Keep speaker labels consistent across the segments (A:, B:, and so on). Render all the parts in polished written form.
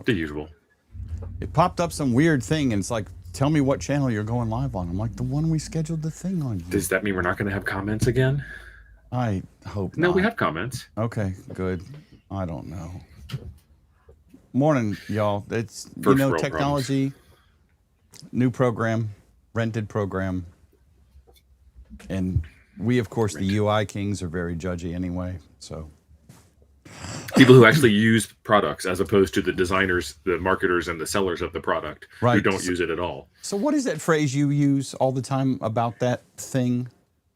A: The usual.
B: It popped up some weird thing, and it's like, tell me what channel you're going live on. I'm like, the one we scheduled the thing on.
A: Does that mean we're not going to have comments again?
B: I hope
A: No,
B: not.
A: we have comments.
B: Okay, good. I don't know. Morning, y'all. It's,
A: First world
B: technology, new program, rented program. And we, of course, the UI kings are very judgy anyway. So
A: People who actually use products as opposed to the designers, the marketers, and the sellers of the product who
B: Right.
A: don't use it at all.
B: So what is that phrase you use all the time about that thing?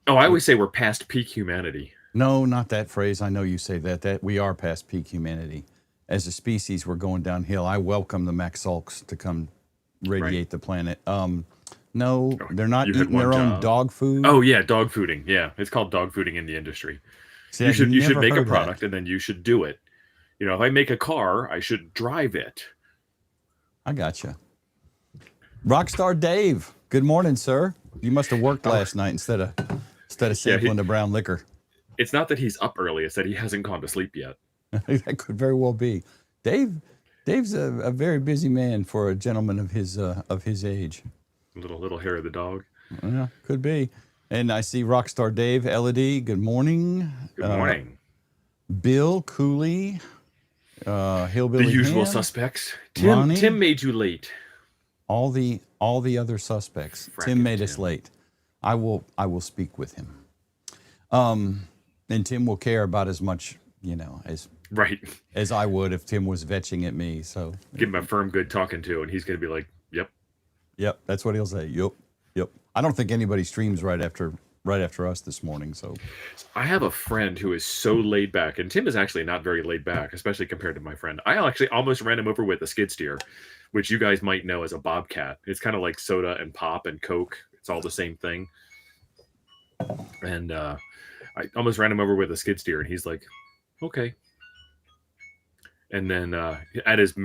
A: Oh, I always say we're past peak humanity.
B: No, not that phrase. I know you say that. That we are past peak humanity. As a species, we're going downhill. I welcome the Maxulks to come radiate the planet. No, they're not
A: You had
B: eating their
A: one
B: own
A: job.
B: dog food.
A: Oh yeah, dog fooding. Yeah, it's called dog fooding in the industry.
B: See,
A: You should
B: never
A: make a
B: heard that.
A: product and then you should do it. You know, if I make a car, I should drive it.
B: I gotcha. Rockstar Dave, good morning, sir. You must have worked last night instead of sampling the brown liquor.
A: It's not that he's up early; it's that he hasn't gone to sleep yet.
B: That could very well be. Dave's a very busy man for a gentleman of his age.
A: Little hair of the dog.
B: Yeah, could be. And I see Rockstar Dave, Elodie, good morning.
A: Good morning.
B: Bill Cooley, Hillbilly
A: The usual
B: Ham,
A: suspects.
B: Ronnie.
A: Tim made you late.
B: all the other suspects. Tim made us late. I will speak with him. And Tim will care about as much, as I would if Tim was vetching at me. So
A: give him a firm good talking to, and he's going to be like,
B: Yep, that's what he'll say. Yep. I don't think anybody streams right after us this morning. So
A: I have a friend who is so laid back, and Tim is actually not very laid back, especially compared to my friend. I actually almost ran him over with a skid steer, which you guys might know as a bobcat. It's kind of like soda and pop and Coke. It's all the same thing. And I almost ran him over with a skid steer, and he's like, okay. And then at his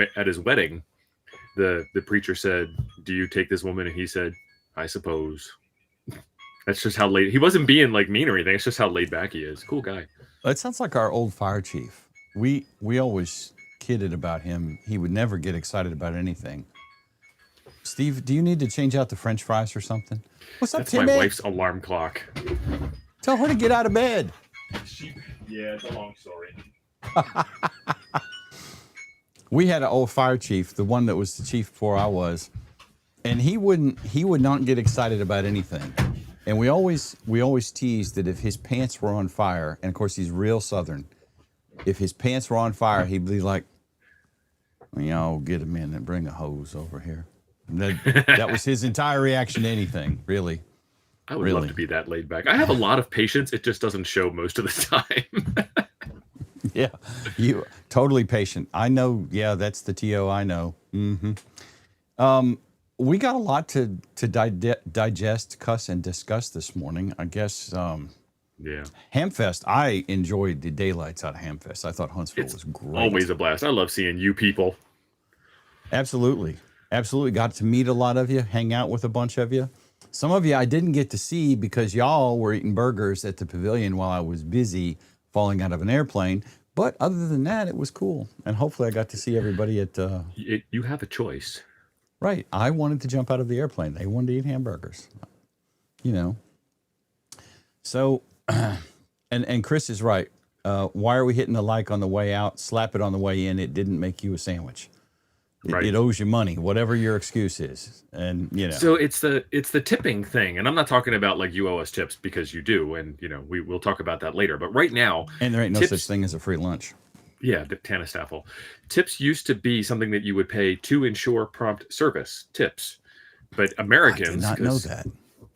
A: wedding, the preacher said, do you take this woman? And he said, I suppose. That's just how he wasn't being like mean or anything. It's just how laid back he is. Cool guy.
B: It sounds like our old fire chief. We always kidded about him. He would never get excited about anything. Steve, do you need to change out the French fries or something? What's up,
A: That's
B: Timmy?
A: my wife's alarm clock.
B: Tell her to get out of bed.
A: Yeah, it's a long story.
B: We had an old fire chief, the one that was the chief before I was, and he would not get excited about anything. And we always teased that if his pants were on fire, and of course he's real Southern, if his pants were on fire, he'd be like, y'all get him in and bring a hose over here. And that was his entire reaction to anything, really.
A: I would love to be that laid back. I have a lot of patience. It just doesn't show most of the time.
B: Yeah, you totally patient. I know. Yeah, that's the TO I know. Mm-hmm. We got a lot to digest, cuss, and discuss this morning. I guess.
A: Yeah.
B: Hamfest. I enjoyed the daylights out of Hamfest. I thought Huntsville was great.
A: Always a blast. I love seeing you people.
B: Absolutely. Got to meet a lot of you, hang out with a bunch of you. Some of you I didn't get to see because y'all were eating burgers at the pavilion while I was busy falling out of an airplane. But other than that, it was cool. And hopefully I got to see everybody at...
A: You have a choice.
B: Right. I wanted to jump out of the airplane. They wanted to eat hamburgers. So, and Chris is right. Why are we hitting the like on the way out? Slap it on the way in. It didn't make you a sandwich. It owes you money, whatever your excuse is. And,
A: So it's the tipping thing. And I'm not talking about like you owe us tips because you do. And, we'll talk about that later. But right now.
B: And there ain't no such thing as a free lunch.
A: Yeah, the Tanastaffel. Tips used to be something that you would pay to ensure prompt service tips. But Americans.
B: I did not know that.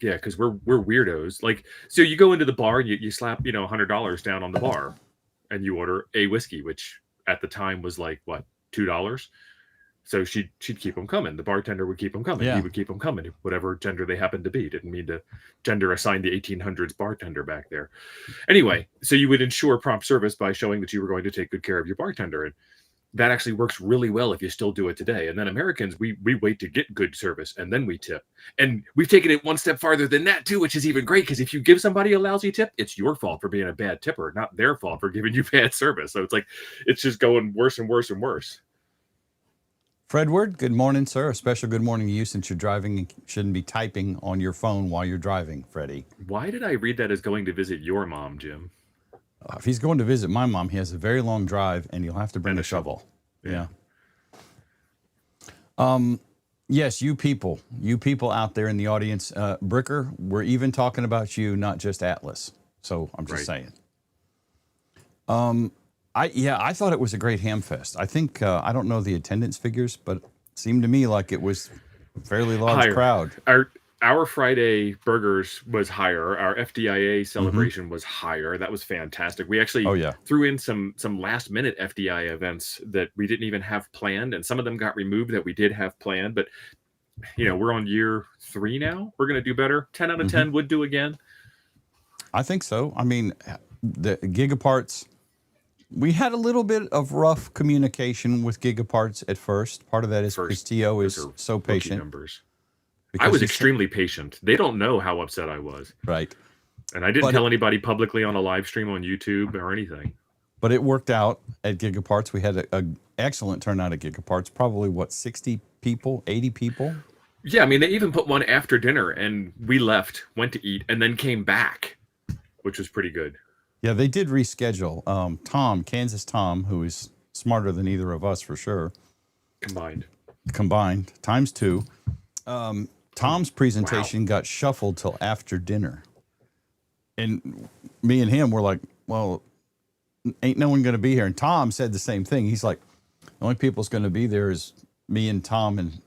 A: Yeah, because we're weirdos. Like, so you go into the bar and you slap, $100 down on the bar and you order a whiskey, which at the time was like, what, $2? So she'd keep them coming. The bartender would keep them coming.
B: Yeah.
A: He would keep them coming, whatever gender they happened to be. Didn't mean to gender assign the 1800s bartender back there. Anyway, so you would ensure prompt service by showing that you were going to take good care of your bartender. And that actually works really well if you still do it today. And then Americans, we wait to get good service and then we tip. And we've taken it one step farther than that too, which is even great because if you give somebody a lousy tip, it's your fault for being a bad tipper, not their fault for giving you bad service. So it's like, it's just going worse and worse and worse.
B: Fredward, good morning, sir. A special good morning to you since you're driving and shouldn't be typing on your phone while you're driving, Freddie.
A: Why did I read that as going to visit your mom, Jim?
B: If he's going to visit my mom, he has a very long drive and he'll have to bring
A: And
B: a
A: a shovel.
B: shovel. Yeah. Yes, you people out there in the audience, Bricker, we're even talking about you, not just Atlas. So I'm just saying. I thought it was a great Hamfest. I think I don't know the attendance figures, but it seemed to me like it was a fairly large crowd.
A: Our Friday burgers was higher. Our FDIA celebration was higher. That was fantastic. We actually threw in some last minute FDI events that we didn't even have planned, and some of them got removed that we did have planned. But we're on year 3 now. We're going to do better. 10 out of 10 would do again.
B: I think so. I mean, the Gigaparts. We had a little bit of rough communication with Gigaparts at first. Part of that is because T.O. is so patient.
A: Numbers. I was extremely patient. They don't know how upset I was.
B: Right.
A: And I didn't tell anybody publicly on a live stream on YouTube or anything.
B: But it worked out at Gigaparts. We had an excellent turnout at Gigaparts. Probably, 60 people, 80 people?
A: Yeah, I mean, they even put one after dinner, and we left, went to eat, and then came back, which was pretty good.
B: Yeah, they did reschedule. Kansas Tom, who is smarter than either of us for sure. Combined, times 2. Tom's presentation got shuffled till after dinner. And me and him were like, well, ain't no one going to be here. And Tom said the same thing. He's like, the only people that's going to be there is me and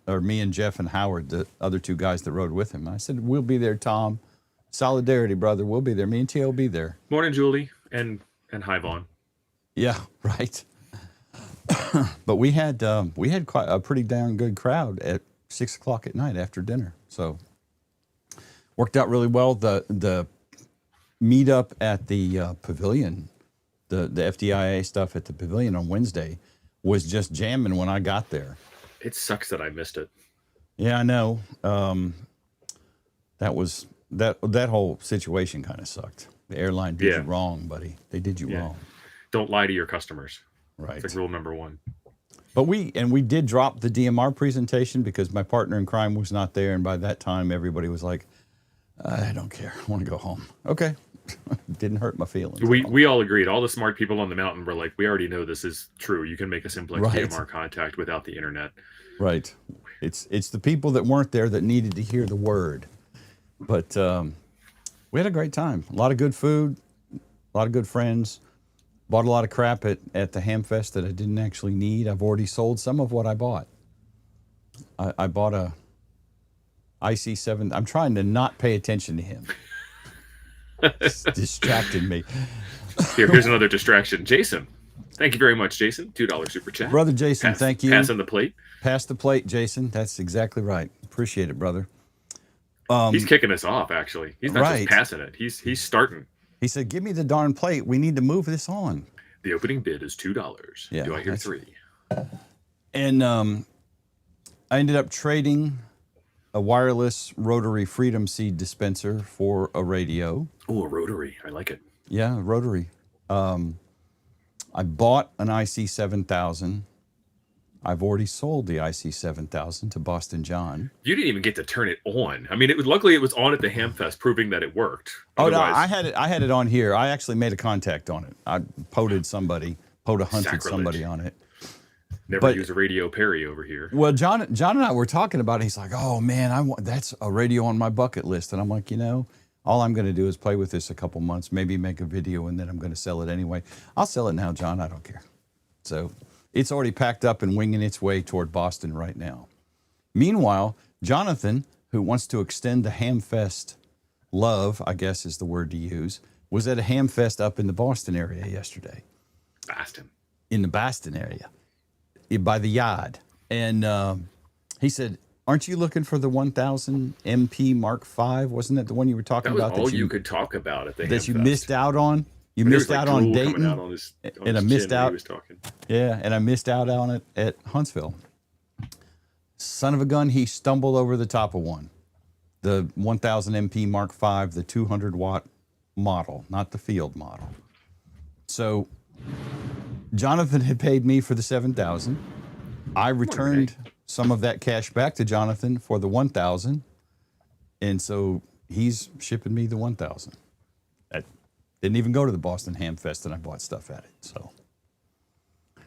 B: me and Jeff and Howard, the other 2 guys that rode with him. And I said, we'll be there, Tom. Solidarity, brother. We'll be there. Me and T.O. will be there.
A: Morning, Julie, and hi, Vaughn.
B: Yeah, right. But we had quite a pretty darn good crowd at 6 o'clock at night after dinner. So worked out really well. The meetup at the pavilion, the FDIA stuff at the pavilion on Wednesday was just jamming when I got there.
A: It sucks that I missed it.
B: Yeah, I know. That whole situation kind of sucked. The airline did you wrong, buddy. They did you wrong.
A: Don't lie to your customers.
B: Right.
A: It's like rule number 1.
B: But we did drop the DMR presentation because my partner in crime was not there, and by that time everybody was like, I don't care. I want to go home. Okay. Didn't hurt my feelings.
A: We all agreed. All the smart people on the mountain were like, we already know this is true. You can make a simplex DMR contact without the internet.
B: Right. It's the people that weren't there that needed to hear the word. But we had a great time. A lot of good food, a lot of good friends. Bought a lot of crap at the Hamfest that I didn't actually need. I've already sold some of what I bought. I bought a IC-7. I'm trying to not pay attention to him. It's distracted me.
A: Here's another distraction. Jason. Thank you very much, Jason. $2 super chat.
B: Brother Jason, thank you.
A: Passing the plate.
B: Pass the plate, Jason. That's exactly right. Appreciate it, brother.
A: He's kicking us off, actually. He's not just passing it. He's starting.
B: He said, give me the darn plate. We need to move this on.
A: The opening bid is $2.
B: Yeah,
A: do I hear 3?
B: And I ended up trading a wireless rotary Freedom Seed dispenser for a radio.
A: Oh, a rotary. I like it.
B: Yeah, rotary. I bought an IC-7000. I've already sold the IC-7000 to Boston John.
A: You didn't even get to turn it on. I mean, luckily it was on at the Hamfest, proving that it worked.
B: Oh no, I had it on here. I actually made a contact on it. I hunted somebody on it.
A: Never use a radio Perry over here.
B: Well, John and I were talking about it. He's like, "Oh man, that's a radio on my bucket list." And I'm like, all I'm going to do is play with this a couple months, maybe make a video, and then I'm going to sell it anyway. I'll sell it now, John. I don't care. So it's already packed up and winging its way toward Boston right now. Meanwhile, Jonathan, who wants to extend the Hamfest love, I guess is the word to use, was at a Hamfest up in the Boston area yesterday.
A: Boston.
B: In the Boston area, by the yard. And he said, aren't you looking for the 1000 MP Mark V? Wasn't that the one you were talking about?
A: That was all you could talk about at the Hamfest.
B: That you missed out on? You missed out on Dayton, and I missed out. Yeah, and I missed out on it at Huntsville. Son of a gun, he stumbled over the top of one. The 1000 MP Mark V, the 200 watt model, not the field model. So Jonathan had paid me for the 7000. I returned some of that cash back to Jonathan for the 1,000, and so he's shipping me the 1,000. I didn't even go to the Boston Hamfest, and I bought stuff at it. So,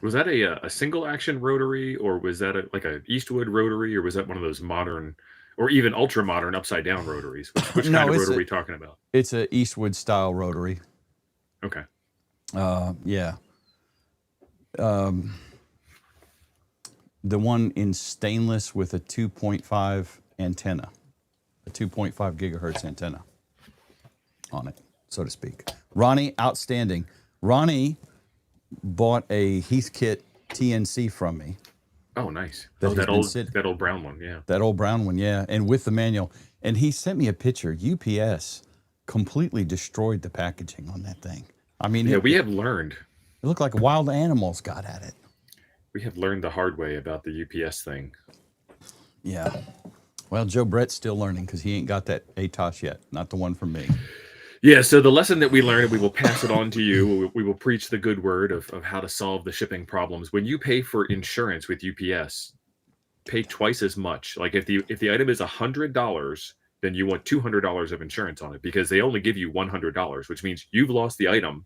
A: was that a single action rotary, or was that like a Eastwood rotary, or was that one of those modern, or even ultra modern upside down rotaries? Which
B: No,
A: kind of
B: it's
A: rotor are
B: a-
A: we talking about?
B: It's a Eastwood style rotary.
A: Okay.
B: Yeah. The one in stainless with a 2.5 antenna, a 2.5 gigahertz antenna on it, so to speak. Ronnie, outstanding. Ronnie bought a Heathkit TNC from me.
A: Oh, nice.
B: That
A: Oh,
B: has
A: that
B: been
A: old
B: sit-
A: that old brown one, yeah.
B: That old brown one, yeah, and with the manual. And he sent me a picture. UPS completely destroyed the packaging on that thing. I mean,
A: Yeah,
B: it
A: we have learned.
B: It looked like wild animals got at it.
A: We have learned the hard way about the UPS thing.
B: Yeah. Well, Joe Brett's still learning because he ain't got that ATOS yet. Not the one from me.
A: Yeah, so the lesson that we learned, we will pass it on to you. We will preach the good word of how to solve the shipping problems. When you pay for insurance with UPS, pay twice as much. Like if the item is $100, then you want $200 of insurance on it, because they only give you $100, which means you've lost the item,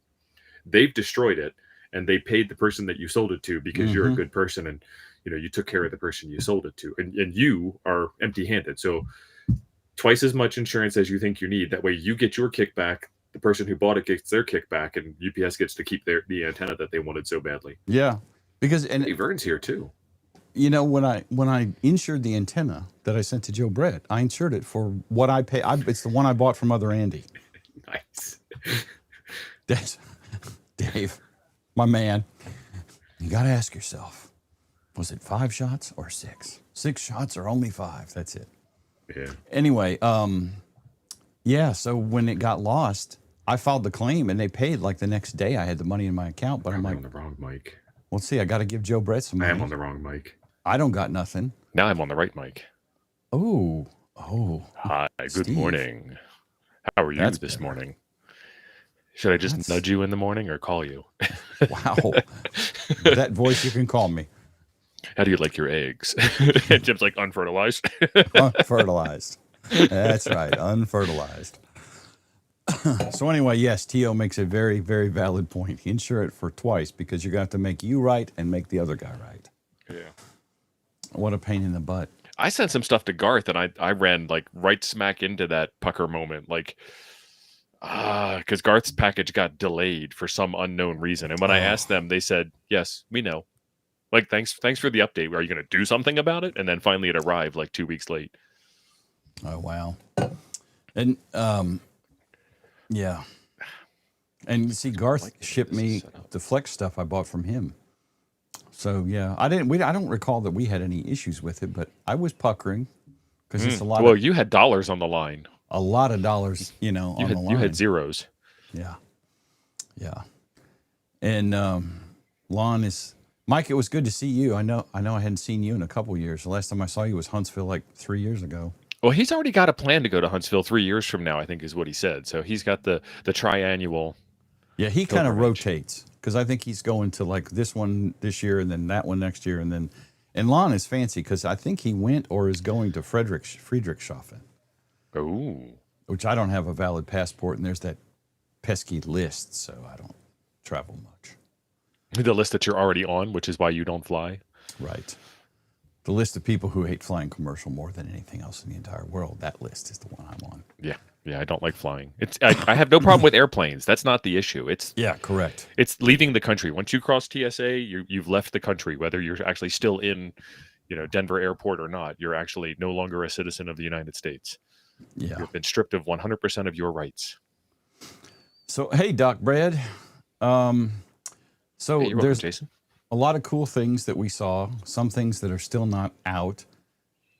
A: they've destroyed it, and they paid the person that you sold it to because you're a good person, and you took care of the person you sold it to, and you are empty-handed. So twice as much insurance as you think you need. That way you get your kickback, the person who bought it gets their kickback, and UPS gets to keep the antenna that they wanted so badly.
B: Yeah, because
A: Hey, Vern's here too.
B: when I insured the antenna that I sent to Joe Brett, I insured it for what I pay. It's the one I bought from Other Andy.
A: Nice.
B: That's Dave, my man. You got to ask yourself, was it 5 shots or 6? 6 shots or only 5? That's it.
A: Yeah.
B: Anyway, yeah, so when it got lost, I filed the claim and they paid like the next day. I had the money in my account, but I'm like,
A: on the wrong mic.
B: well, see, I got to give Joe Brett some
A: I
B: money.
A: am on the wrong mic.
B: I don't got nothing.
C: Now I'm on the right mic.
B: Oh.
C: Hi, good
B: Steve.
C: morning. How are you
B: That's
C: this
B: better.
C: morning? Should I just nudge you in the morning or call you?
B: Wow. That voice, you can call me.
C: How do you like your eggs? Jim's like, unfertilized.
B: Unfertilized. That's right, unfertilized. So anyway, yes, T.O. makes a very, very valid point. Insure it for twice because you're going to have to make you right and make the other guy right.
C: Yeah.
B: What a pain in the butt.
C: I sent some stuff to Garth and I ran like right smack into that pucker moment. Like, because Garth's package got delayed for some unknown reason. And when I asked them, they said, yes, we know. Like, thanks for the update. Are you going to do something about it? And then finally it arrived like 2 weeks late.
B: Oh, wow. And, yeah. And you see, Garth shipped me the Flex stuff I bought from him. So, yeah, I don't recall that we had any issues with it, but I was puckering because it's a lot
C: Well,
B: of
C: you had dollars on the line.
B: a lot of dollars, on the line.
C: You had zeros.
B: Yeah. Yeah. And Lon is Mike, it was good to see you. I know I hadn't seen you in a couple years. The last time I saw you was Huntsville like 3 years ago.
C: Well, he's already got a plan to go to Huntsville 3 years from now, I think is what he said. So he's got the triannual.
B: Yeah, he kind of
C: pilgrimage.
B: rotates because I think he's going to like this one this year and then that one next year and Lon is fancy because I think he went or is going to Friedrichshafen,
C: Oh.
B: which I don't have a valid passport and there's that pesky list, so I don't travel much.
C: The list that you're already on, which is why you don't fly.
B: Right. The list of people who hate flying commercial more than anything else in the entire world, that list is the one I'm on.
C: Yeah. Yeah, I don't like flying. I have no problem with airplanes. That's not the issue. It's
B: Correct.
C: It's leaving the country. Once you cross TSA, you've left the country, whether you're actually still in, Denver airport or not. You're actually no longer a citizen of the United States.
B: Yeah.
C: You've been stripped of 100% of your rights.
B: So, hey, Doc Brad. So
C: Hey, you're welcome,
B: there's
C: Jason.
B: a lot of cool things that we saw, some things that are still not out.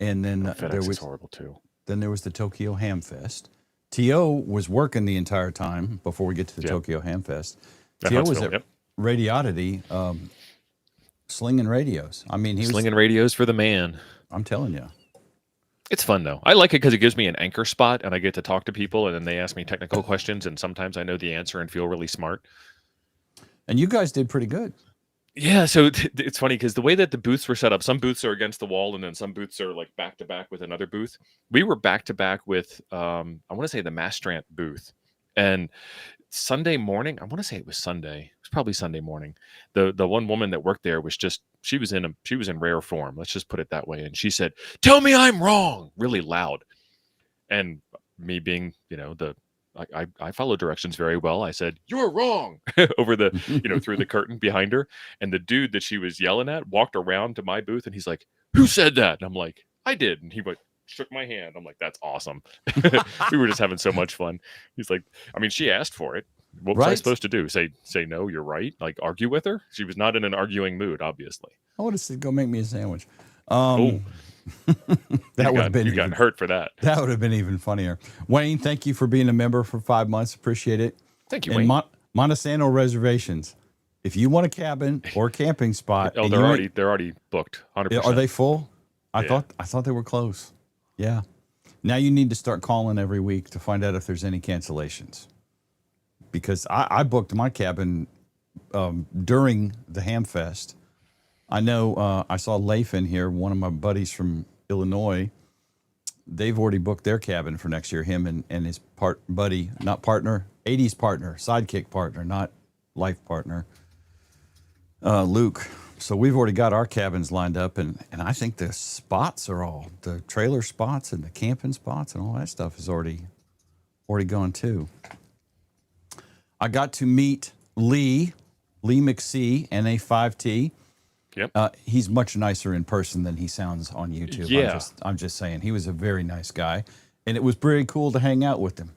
B: And then
C: FedEx is horrible too.
B: Then there was the Tokyo Hamfest. T.O. was working the entire time before we get to the Tokyo Hamfest. T.O. was at Radiodity slinging radios. I mean, he was
C: slinging radios for the man.
B: I'm telling you.
C: It's fun, though. I like it because it gives me an anchor spot, and I get to talk to people, and then they ask me technical questions, and sometimes I know the answer and feel really smart.
B: And you guys did pretty good.
C: Yeah, so it's funny because the way that the booths were set up, some booths are against the wall, and then some booths are like back to back with another booth. We were back to back with, I want to say the Mastrant booth, and Sunday morning, I want to say it was Sunday. It was probably Sunday morning. The one woman that worked there was just she was in rare form. Let's just put it that way. And she said, "Tell me I'm wrong," really loud. And me being, I follow directions very well. I said, "You're wrong," over the, through the curtain behind her. And the dude that she was yelling at walked around to my booth and he's like, "Who said that?" And I'm like, "I did." And he went, shook my hand. I'm like, "That's awesome." We were just having so much fun. He's like, I mean, she asked for it. What was I
B: Right?
C: supposed to do? Say no, you're right? Like argue with her? She was not in an arguing mood, obviously.
B: I would have said, go make me a sandwich.
C: Oh,
B: That would have been
C: you got hurt for that.
B: that would have been even funnier. Wayne, thank you for being a member for 5 months. Appreciate it.
C: Thank you,
B: And
C: Wayne.
B: Montesano reservations. If you want a cabin or camping spot,
C: Oh,
B: and
C: they're already booked. 100%.
B: are they full? I
C: Yeah.
B: thought they were close. Yeah. Now you need to start calling every week to find out if there's any cancellations. Because I booked my cabin during the Hamfest. I know I saw Leif in here, one of my buddies from Illinois. They've already booked their cabin for next year, him and his buddy, not partner, 80s partner, sidekick partner, not life partner, Luke. So we've already got our cabins lined up, and I think the spots are all, the trailer spots and the camping spots and all that stuff is already gone too. I got to meet Lee McSee, NA5T.
C: Yep.
B: He's much nicer in person than he sounds on YouTube.
C: Yeah.
B: I'm just saying, he was a very nice guy, and it was very cool to hang out with him.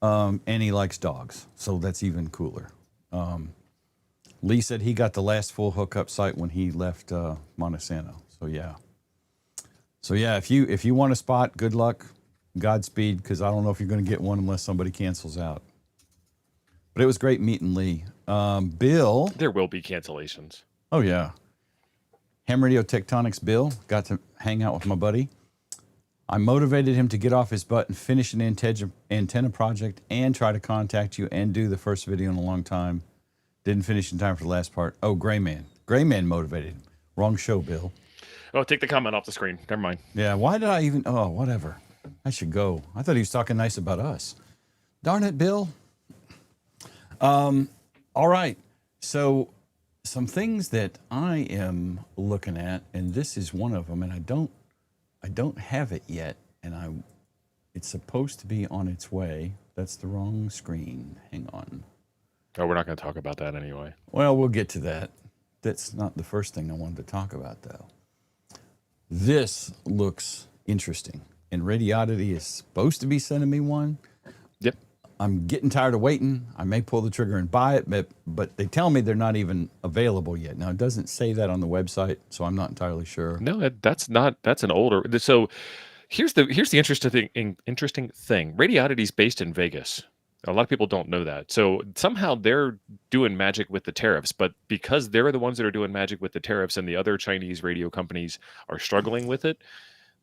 B: And he likes dogs, so that's even cooler. Lee said he got the last full hookup site when he left Montesano. So yeah, if you want a spot, good luck, Godspeed, because I don't know if you're going to get one unless somebody cancels out. But it was great meeting Lee. Bill.
C: There will be cancellations.
B: Oh yeah. Ham Radio Tectonics Bill, got to hang out with my buddy. I motivated him to get off his butt and finish an antenna project and try to contact you and do the first video in a long time. Didn't finish in time for the last part. Oh, Gray Man. Gray Man motivated him. Wrong show, Bill.
C: Oh, take the comment off the screen. Never mind.
B: Yeah, why did I even... Oh, whatever. I should go. I thought he was talking nice about us. Darn it, Bill. All right. So some things that I am looking at, and this is one of them, and I don't have it yet, and it's supposed to be on its way. That's the wrong screen. Hang on.
C: Oh, we're not going to talk about that anyway.
B: Well, we'll get to that. That's not the first thing I wanted to talk about, though. This looks interesting, and Radiodity is supposed to be sending me one.
C: Yep.
B: I'm getting tired of waiting. I may pull the trigger and buy it, but they tell me they're not even available yet. Now, it doesn't say that on the website, so I'm not entirely sure.
C: No, that's an older. So here's the interesting thing. Radiodity is based in Vegas. A lot of people don't know that. So somehow they're doing magic with the tariffs, but because they're the ones that are doing magic with the tariffs and the other Chinese radio companies are struggling with it,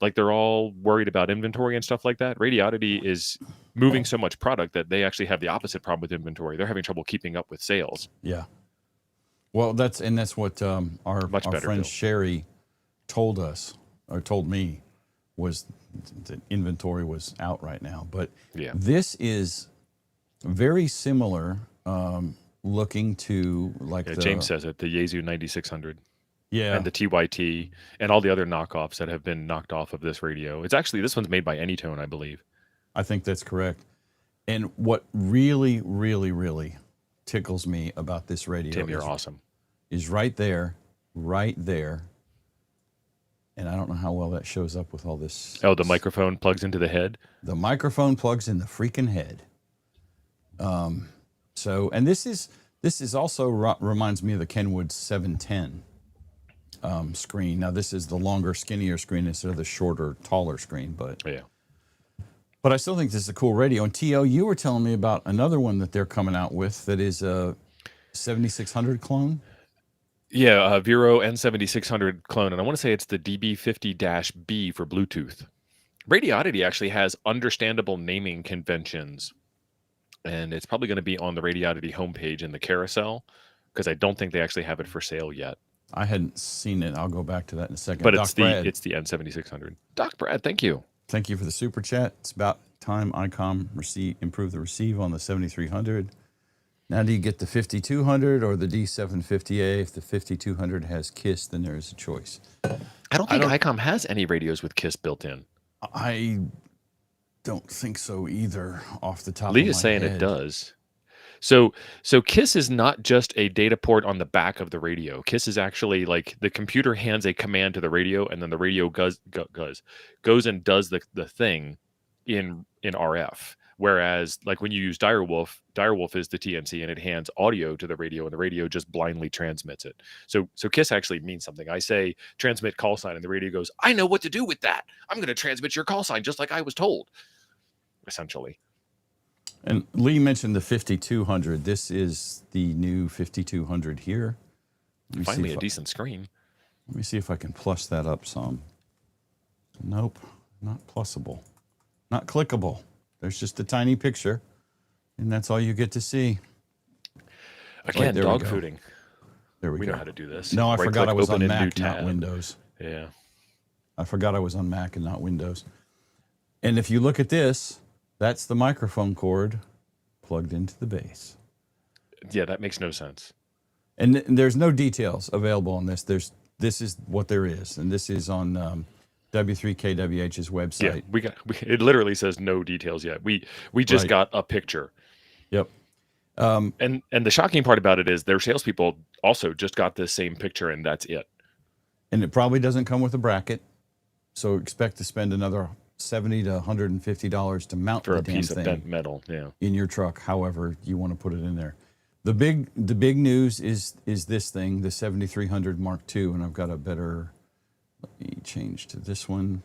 C: like they're all worried about inventory and stuff like that. Radiodity is moving so much product that they actually have the opposite problem with inventory. They're having trouble keeping up with sales.
B: Yeah. Well, that's what our friend
C: Bill.
B: Sherry told us, or told me, was that inventory was out right now. But
C: Yeah.
B: this is very similar looking to like
C: James says it, the Yaesu 9600.
B: Yeah.
C: And the TYT and all the other knockoffs that have been knocked off of this radio. It's actually, this one's made by Anytone, I believe.
B: I think that's correct. And what really, really, really tickles me about this radio
C: Tim, you're awesome.
B: is right there. And I don't know how well that shows up with all this.
C: Oh, the microphone plugs into the head?
B: The microphone plugs in the freaking head. And this is also reminds me of the Kenwood 710 screen. Now this is the longer, skinnier screen instead of the shorter, taller screen. But
C: Yeah.
B: But I still think this is a cool radio. And T.O., you were telling me about another one that they're coming out with that is a 7600 clone.
C: Yeah, Vero N7600 clone, and I want to say it's the DB50-B for Bluetooth. Radiodity actually has understandable naming conventions, and it's probably going to be on the Radiodity homepage in the carousel. because I don't think they actually have it for sale yet.
B: I hadn't seen it. I'll go back to that in a second.
C: But
B: Doc Brad,
C: it's the N7600. Doc Brad, thank you.
B: thank you for the super chat. It's about time Icom improve the receive on the 7300. Now, do you get the 5200 or the D750A? If the 5200 has KISS, then there is a choice.
C: I don't think Icom has any radios with KISS built in.
B: I don't think so either, off the top of my
C: Lee
B: head.
C: is saying it does. So KISS is not just a data port on the back of the radio. KISS is actually like the computer hands a command to the radio, and then the radio goes and does the thing in RF. Whereas, like when you use Direwolf is the TNC, and it hands audio to the radio, and the radio just blindly transmits it. So KISS actually means something. I say transmit call sign, and the radio goes, I know what to do with that. I'm going to transmit your call sign just like I was told, essentially.
B: And Lee mentioned the 5200. This is the new 5200 here.
C: Finally, a decent screen.
B: Let me see if I can plus that up some. Nope, not plussable. Not clickable. There's just a tiny picture, and that's all you get to see.
C: Again,
B: Right,
C: dog fooding.
B: There we go.
C: We know how to do this.
B: No, I
C: Right
B: forgot
C: click,
B: I was
C: open
B: on
C: a new
B: Mac, not
C: tab.
B: Windows.
C: Yeah.
B: I forgot I was on Mac and not Windows. And if you look at this, that's the microphone cord plugged into the base.
C: Yeah, that makes no sense.
B: And there's no details available on this. This is what there is, and this is on W3KWH's website.
C: Yeah, it literally says no details yet. We just got a picture.
B: Yep.
C: And the shocking part about it is their salespeople also just got this same picture, and that's it.
B: And it probably doesn't come with a bracket, so expect to spend another $70 to $150 to mount
C: For
B: the
C: a
B: damn
C: piece of
B: thing
C: bent metal. Yeah.
B: in your truck, however you want to put it in there. The big news is this thing, the 7300 Mark II, and I've got a better. Let me change to this one.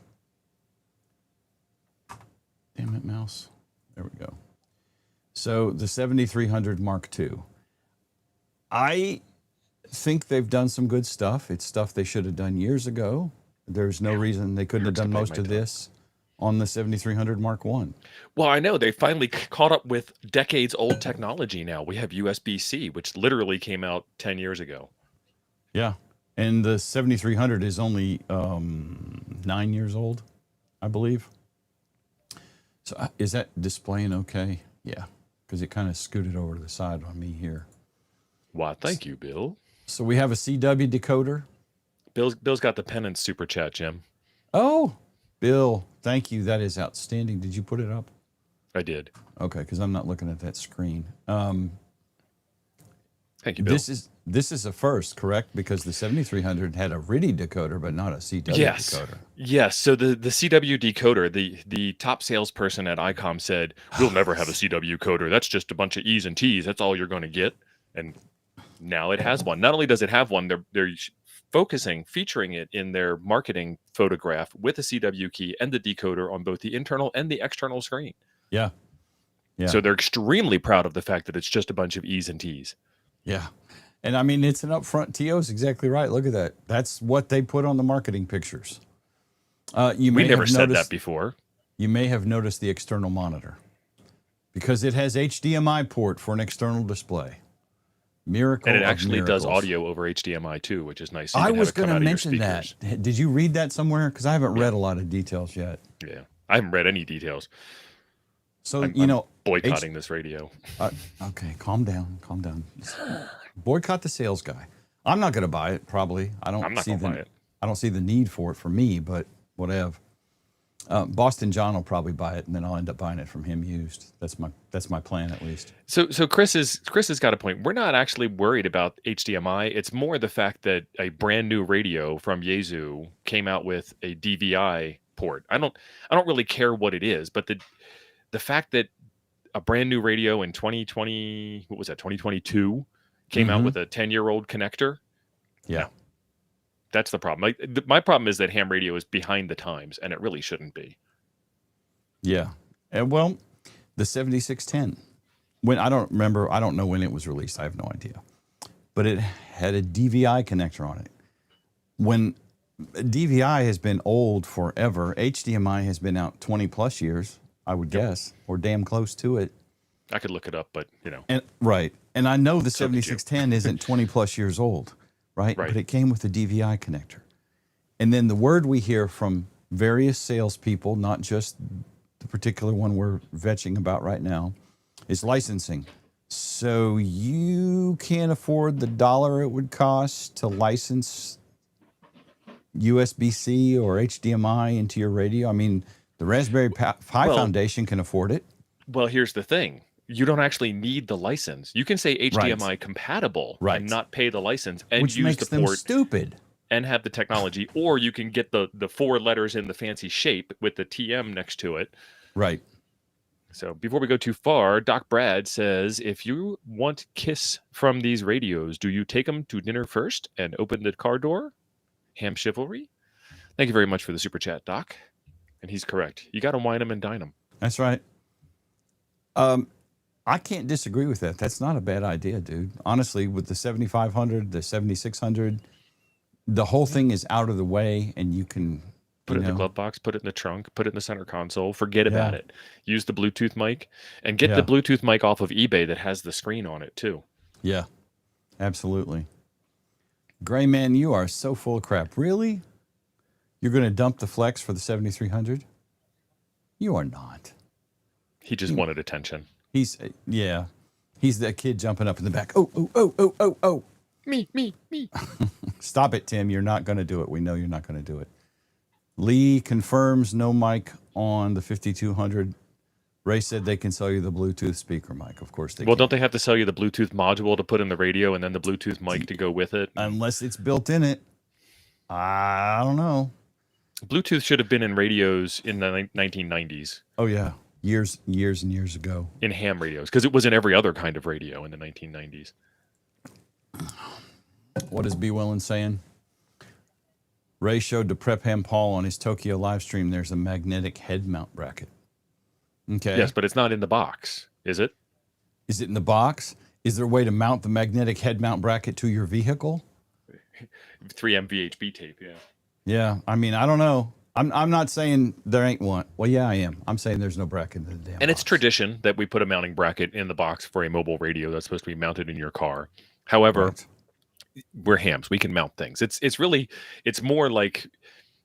B: Damn it, mouse. There we go. So the 7300 Mark II. I think they've done some good stuff. It's stuff they should have done years ago. There's no reason they couldn't have done most of this on the 7300 Mark I.
C: Well, I know they finally caught up with decades old technology now. We have USB-C, which literally came out 10 years ago.
B: Yeah. And the 7300 is only 9 years old, I believe. So is that displaying okay? Yeah, because it kind of scooted over to the side on me here.
C: Why, thank you, Bill.
B: So we have a CW decoder.
C: Bill's got the penance super chat, Jim.
B: Oh, Bill, thank you. That is outstanding. Did you put it up?
C: I did.
B: Okay, because I'm not looking at that screen.
C: Thank you, Bill.
B: This is a first, correct? Because the 7300 had a RIDI decoder, but not a CW decoder.
C: Yes. So the CW decoder, the top salesperson at Icom said, we'll never have a CW coder. That's just a bunch of E's and T's. That's all you're going to get. And now it has one. Not only does it have one, they're featuring it in their marketing photograph with a CW key and the decoder on both the internal and the external screen.
B: Yeah. Yeah.
C: So they're extremely proud of the fact that it's just a bunch of E's and T's.
B: Yeah. And I mean, it's an upfront TO is exactly right. Look at that. That's what they put on the marketing pictures. We
C: never said that before.
B: You may have noticed the external monitor because it has HDMI port for an external display. Miracle.
C: And it actually
B: miracles.
C: does audio over HDMI too, which is nice. So
B: I was going to mention that. Did you read that somewhere? Because I haven't read a lot of details yet.
C: Yeah. I haven't read any details.
B: So,
C: I'm boycotting this radio.
B: Okay, calm down. Calm down. Boycott the sales guy. I'm not going to buy it, probably. I'm not going to buy it. I don't see the need for it for me, but whatever. Boston John will probably buy it, and then I'll end up buying it from him used. That's my plan, at least.
C: So Chris has got a point. We're not actually worried about HDMI. It's more the fact that a brand new radio from Yaesu came out with a DVI port. I don't really care what it is, but the fact that a brand new radio in 2022 came out with a 10-year-old connector.
B: Yeah.
C: No, that's the problem. My problem is that ham radio is behind the times, and it really shouldn't be.
B: Yeah. And well, the 7610, I don't know when it was released. I have no idea. But it had a DVI connector on it. When DVI has been old forever, HDMI has been out 20 plus years, I would guess, or damn close to it.
C: I could look it up, but you know.
B: And right. And I know the
C: So could you.
B: 7610 isn't 20 plus years old, right?
C: Right.
B: But it came with a DVI connector. And then the word we hear from various salespeople, not just the particular one we're vetching about right now, is licensing. So you can't afford the dollar it would cost to license USB-C or HDMI into your radio. I mean, the Raspberry Pi Foundation can afford it.
C: Well, here's the thing. You don't actually need the license. You can say HDMI compatible
B: Right.
C: and not pay the license and
B: Which
C: use
B: makes
C: the
B: them
C: port
B: stupid.
C: and have the technology, or you can get the 4 letters in the fancy shape with the TM next to it.
B: Right.
C: So before we go too far, Doc Brad says, if you want kiss from these radios, do you take them to dinner first and open the car door? Ham chivalry. Thank you very much for the super chat, Doc. And he's correct. You got to wine them and dine them.
B: That's right. I can't disagree with that. That's not a bad idea, dude. Honestly, with the 7500, the 7600, the whole thing is out of the way, and you can
C: Put it in the glove box, put it in the trunk, put it in the center console, forget about it. Use the Bluetooth mic, and get the Bluetooth mic off of eBay that has the screen on it, too.
B: Yeah, absolutely. Gray Man, you are so full of crap. Really? You're going to dump the Flex for the 7300? You are not.
C: He just wanted attention.
B: He's that kid jumping up in the back. Oh.
C: Me.
B: Stop it, Tim. You're not going to do it. We know you're not going to do it. Lee confirms no mic on the 5200. Ray said they can sell you the Bluetooth speaker mic. Of course they can.
C: Well, don't they have to sell you the Bluetooth module to put in the radio and then the Bluetooth mic to go with it?
B: Unless it's built in it. I don't know.
C: Bluetooth should have been in radios in the 1990s.
B: Oh, yeah. Years and years ago.
C: In ham radios, because it was in every other kind of radio in the 1990s.
B: What is B. Willen saying? Ray showed to Prep Ham Paul on his Tokyo live stream there's a magnetic head mount bracket. Okay.
C: Yes, but it's not in the box, is it?
B: Is it in the box? Is there a way to mount the magnetic head mount bracket to your vehicle?
C: 3M VHB tape, yeah.
B: Yeah, I mean, I don't know. I'm not saying there ain't one. Well, yeah, I am. I'm saying there's no bracket in the damn
C: And it's
B: box.
C: tradition that we put a mounting bracket in the box for a mobile radio that's supposed to be mounted in your car. However, we're hams. We can mount things. It's more like,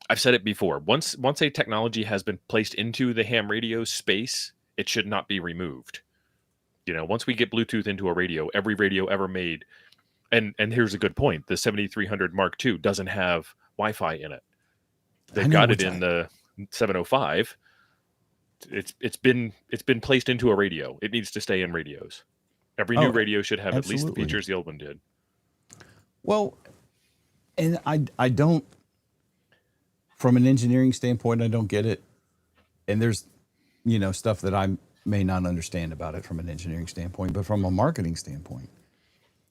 C: I've said it before. Once a technology has been placed into the ham radio space, it should not be removed. You know, once we get Bluetooth into a radio, every radio ever made, and here's a good point: the 7300 Mark II doesn't have Wi-Fi in it. They've got it in the 705. It's been placed into a radio. It needs to stay in radios. Every new radio should have at least the features the old one did.
B: Well, and I don't, from an engineering standpoint, I don't get it. And there's, stuff that I may not understand about it from an engineering standpoint, but from a marketing standpoint,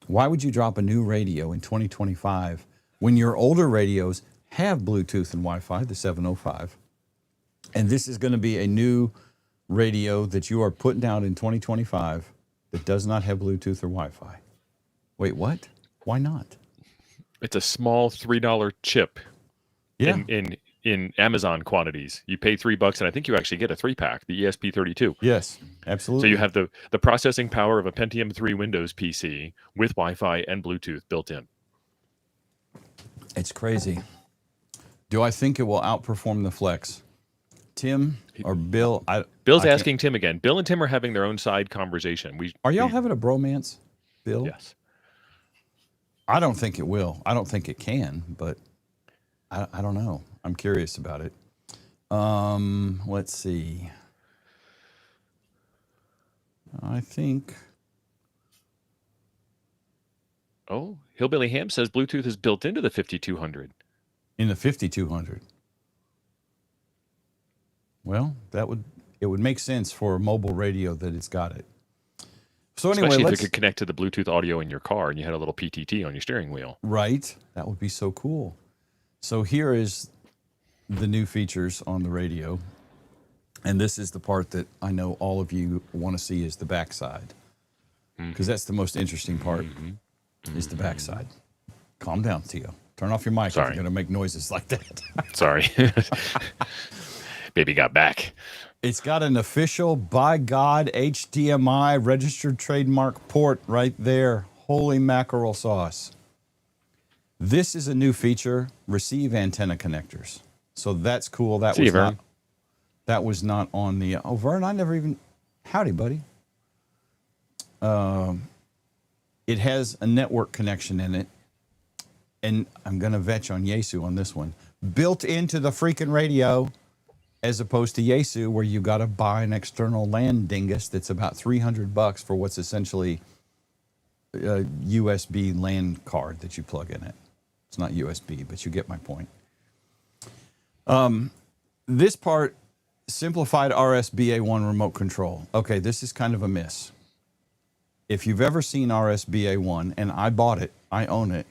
B: why would you drop a new radio in 2025 when your older radios have Bluetooth and Wi-Fi, the 705, and this is going to be a new radio that you are putting out in 2025 that does not have Bluetooth or Wi-Fi? Wait, what? Why not?
C: It's a small $3 chip.
B: Yeah.
C: In Amazon quantities. You pay $3 and I think you actually get a 3-pack, the ESP32.
B: Yes, absolutely.
C: So you have the processing power of a Pentium 3 Windows PC with Wi-Fi and Bluetooth built in.
B: It's crazy. Do I think it will outperform the Flex? Tim or Bill?
C: Bill's asking Tim again. Bill and Tim are having their own side conversation.
B: Are y'all having a bromance, Bill?
C: Yes.
B: I don't think it will. I don't think it can, but I don't know. I'm curious about it. Let's see. I think.
C: Oh, Hillbilly Ham says Bluetooth is built into the 5200.
B: In the 5200. Well, it would make sense for a mobile radio that it's got it. So anyway,
C: especially if it could connect to the Bluetooth audio in your car and you had a little PTT on your steering wheel.
B: Right. That would be so cool. So here is the new features on the radio. And this is the part that I know all of you want to see is the backside. Because that's the most interesting part is the backside. Calm down, Tio. Turn off your mic if you're going to make noises like that.
C: Sorry. Baby got back.
B: It's got an official, by God, HDMI registered trademark port right there. Holy mackerel sauce. This is a new feature, receive antenna connectors. So that's cool. That
C: See you, Vern.
B: was not on the, oh, Vern, I never even, howdy, buddy. It has a network connection in it. And I'm going to vetch on Yaesu on this one. Built into the freaking radio, as opposed to Yaesu, where you got to buy an external LAN dingus that's about $300 for what's essentially a USB LAN card that you plug in it. It's not USB, but you get my point. This part, simplified RSBA1 remote control. Okay, this is kind of a miss. If you've ever seen RSBA1, and I bought it, I own it,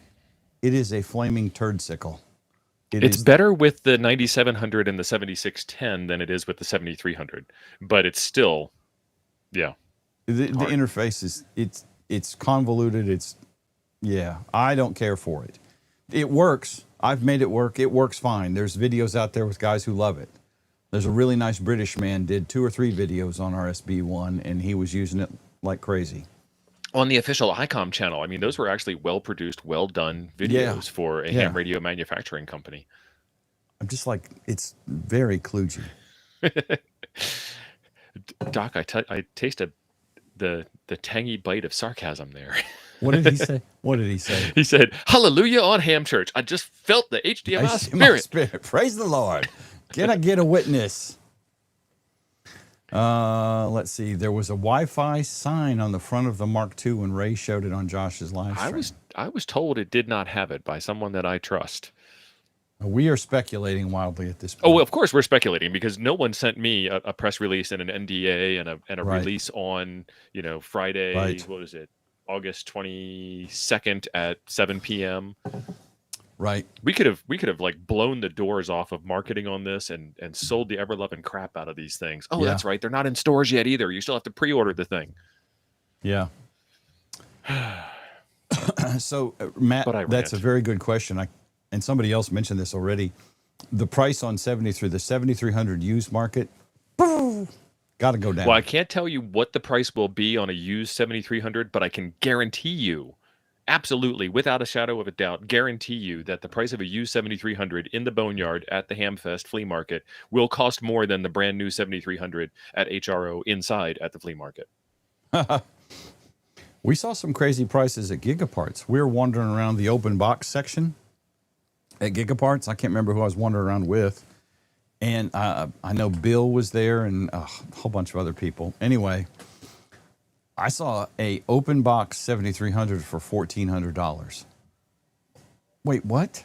B: it is a flaming turdsicle.
C: It's better with the 9700 and the 7610 than it is with the 7300, but it's still, yeah.
B: The interface is, it's convoluted. I don't care for it. It works. I've made it work. It works fine. There's videos out there with guys who love it. There's a really nice British man did 2 or 3 videos on RSB1, and he was using it like crazy.
C: On the official Icom channel, I mean, those were actually well-produced, well-done videos for a ham radio manufacturing company.
B: I'm just like, it's very kludgy.
C: Doc, I tasted the tangy bite of sarcasm there.
B: What did he say? What did he say?
C: He said, "Hallelujah on ham church. I just felt the HDMI spirit.
B: Praise the Lord. Can I get a witness? Let's see. There was a Wi-Fi sign on the front of the Mark II when Ray showed it on Josh's live stream.
C: I was told it did not have it by someone that I trust.
B: We are speculating wildly at this point.
C: Oh, well, of course we're speculating because no one sent me a press release and an NDA and a release on, Friday.
B: Right.
C: What was it? August 22nd at 7 p.m.
B: Right.
C: We could have like blown the doors off of marketing on this and sold the ever-loving crap out of these things. Oh, that's right. They're not in stores yet either. You still have to pre-order the thing.
B: Yeah. So, Matt, that's a very good question. And somebody else mentioned this already. The price on the 7300 used market, got to go down.
C: Well, I can't tell you what the price will be on a used 7300, but I can guarantee you, absolutely, without a shadow of a doubt, guarantee you that the price of a used 7300 in the Boneyard at the Hamfest flea market will cost more than the brand new 7300 at HRO inside at the flea market.
B: We saw some crazy prices at Gigaparts. We were wandering around the open box section at Gigaparts. I can't remember who I was wandering around with. And I know Bill was there and a whole bunch of other people. Anyway, I saw a open box 7300 for $1,400. Wait, what?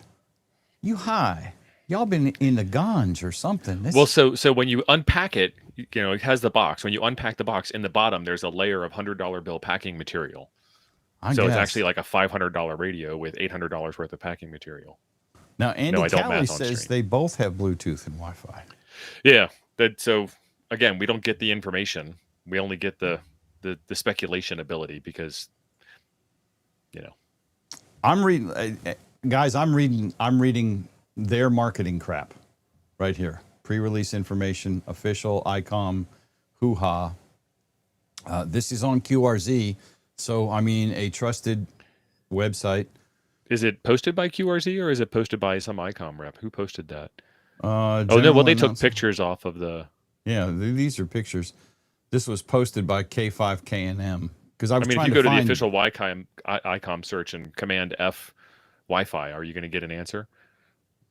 B: You high? Y'all been in the ganj or something?
C: Well, so when you unpack it, it has the box. When you unpack the box, in the bottom there's a layer of $100 bill packing material. It's actually like a $500 radio with $800 worth of packing material.
B: Now, Andy Talley says they both have Bluetooth and Wi-Fi.
C: Yeah. So, again, we don't get the information. We only get the speculation ability because,
B: I'm reading, guys, I'm reading their marketing crap right here. Pre-release information, official, Icom, hoo-ha. This is on QRZ. So, I mean, a trusted website.
C: Is it posted by QRZ or is it posted by some ICOM rep? Who posted that? They took pictures off of the...
B: Yeah, these are pictures. This was posted by K5KNM. Because if you
C: go to the official ICOM search and Command F Wi-Fi, are you going to get an answer?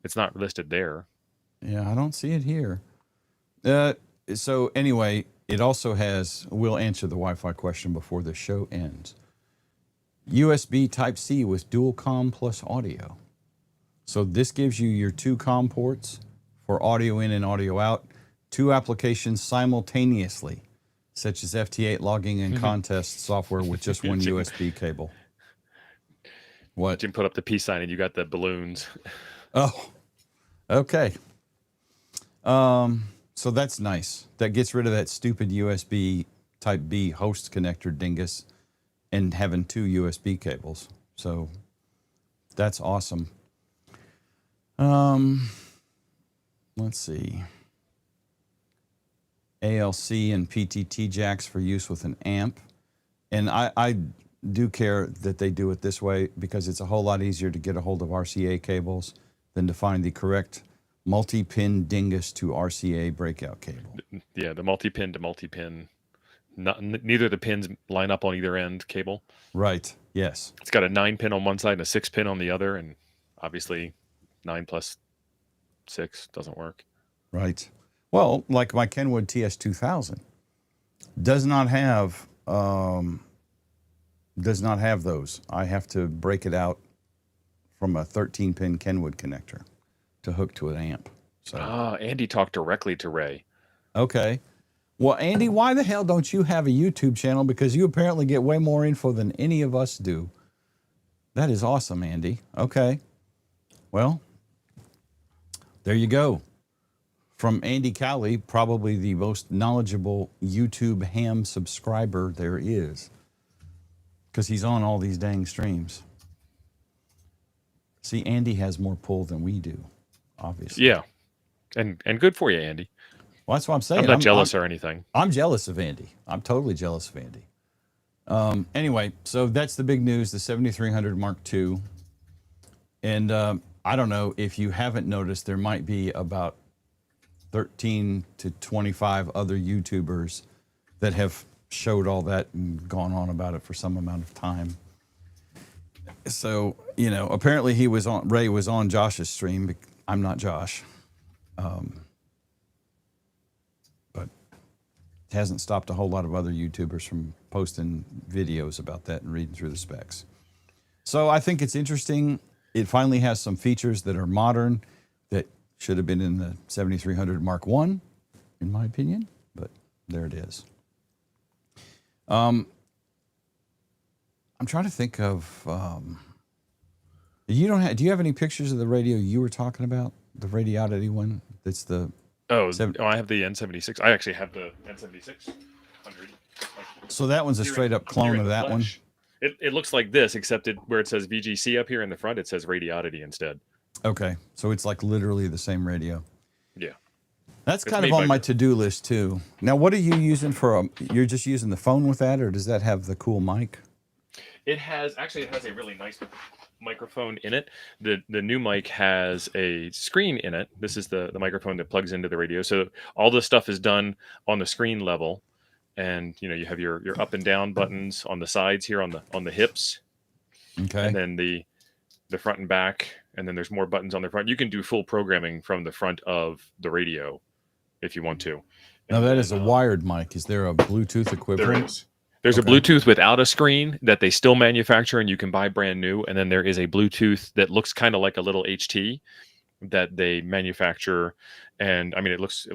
C: It's not listed there.
B: Yeah, I don't see it here. So anyway, it also has... We'll answer the Wi-Fi question before the show ends. USB Type-C with dual COM plus audio. So this gives you your 2 COM ports for audio in and audio out, 2 applications simultaneously, such as FT8 logging and contest software with just one USB cable. What?
C: Jim put up the peace sign and you got the balloons.
B: Oh, okay. So that's nice. That gets rid of that stupid USB Type-B host connector dingus and having 2 USB cables. So that's awesome. Let's see. ALC and PTT jacks for use with an amp. And I do care that they do it this way because it's a whole lot easier to get a hold of RCA cables than to find the correct multi-pin dingus to RCA breakout cable.
C: Yeah, the multi-pin to multi-pin. Neither of the pins line up on either end cable.
B: Right, yes.
C: It's got a 9-pin on one side and a 6-pin on the other, and obviously 9 plus 6 doesn't work.
B: Right. Well, like my Kenwood TS2000 does not have those. I have to break it out from a 13-pin Kenwood connector to hook to an amp. So
C: Andy talked directly to Ray.
B: okay. Well, Andy, why the hell don't you have a YouTube channel? Because you apparently get way more info than any of us do. That is awesome, Andy. Okay. Well, there you go. From Andy Cowley, probably the most knowledgeable YouTube ham subscriber there is. Because he's on all these dang streams. See, Andy has more pull than we do, obviously.
C: Yeah. And good for you, Andy.
B: Well, that's what I'm saying.
C: I'm not jealous or anything.
B: I'm jealous of Andy. I'm totally jealous of Andy. Anyway, so that's the big news, the 7300 Mark II. And I don't know if you haven't noticed, there might be about 13 to 25 other YouTubers that have showed all that and gone on about it for some amount of time. So, you know, apparently Ray was on Josh's stream. I'm not Josh. But it hasn't stopped a whole lot of other YouTubers from posting videos about that and reading through the specs. So I think it's interesting. It finally has some features that are modern that should have been in the 7300 Mark I, in my opinion, but there it is. I'm trying to think of, do you have any pictures of the radio you were talking about? The Radiodity one? That's the...
C: I have the N76. I actually have the N7600.
B: So that one's a straight up clone of that one?
C: It looks like this, except where it says VGC up here in the front, it says Radiodity instead.
B: Okay, so it's like literally the same radio.
C: Yeah.
B: That's kind of on my to-do list too. Now, what are you using for you're just using the phone with that, or does that have the cool mic?
C: It has a really nice microphone in it. The new mic has a screen in it. This is the microphone that plugs into the radio. So all this stuff is done on the screen level, and you know you have your up and down buttons on the sides here on the hips.
B: Okay.
C: And then the front and back, and then there's more buttons on the front. You can do full programming from the front of the radio if you want to.
B: Now that is a wired mic. Is there a Bluetooth equivalent?
C: There is. There's a Bluetooth without a screen that they still manufacture and you can buy brand new. And then there is a Bluetooth that looks kind of like a little HT that they manufacture. And I mean, it looks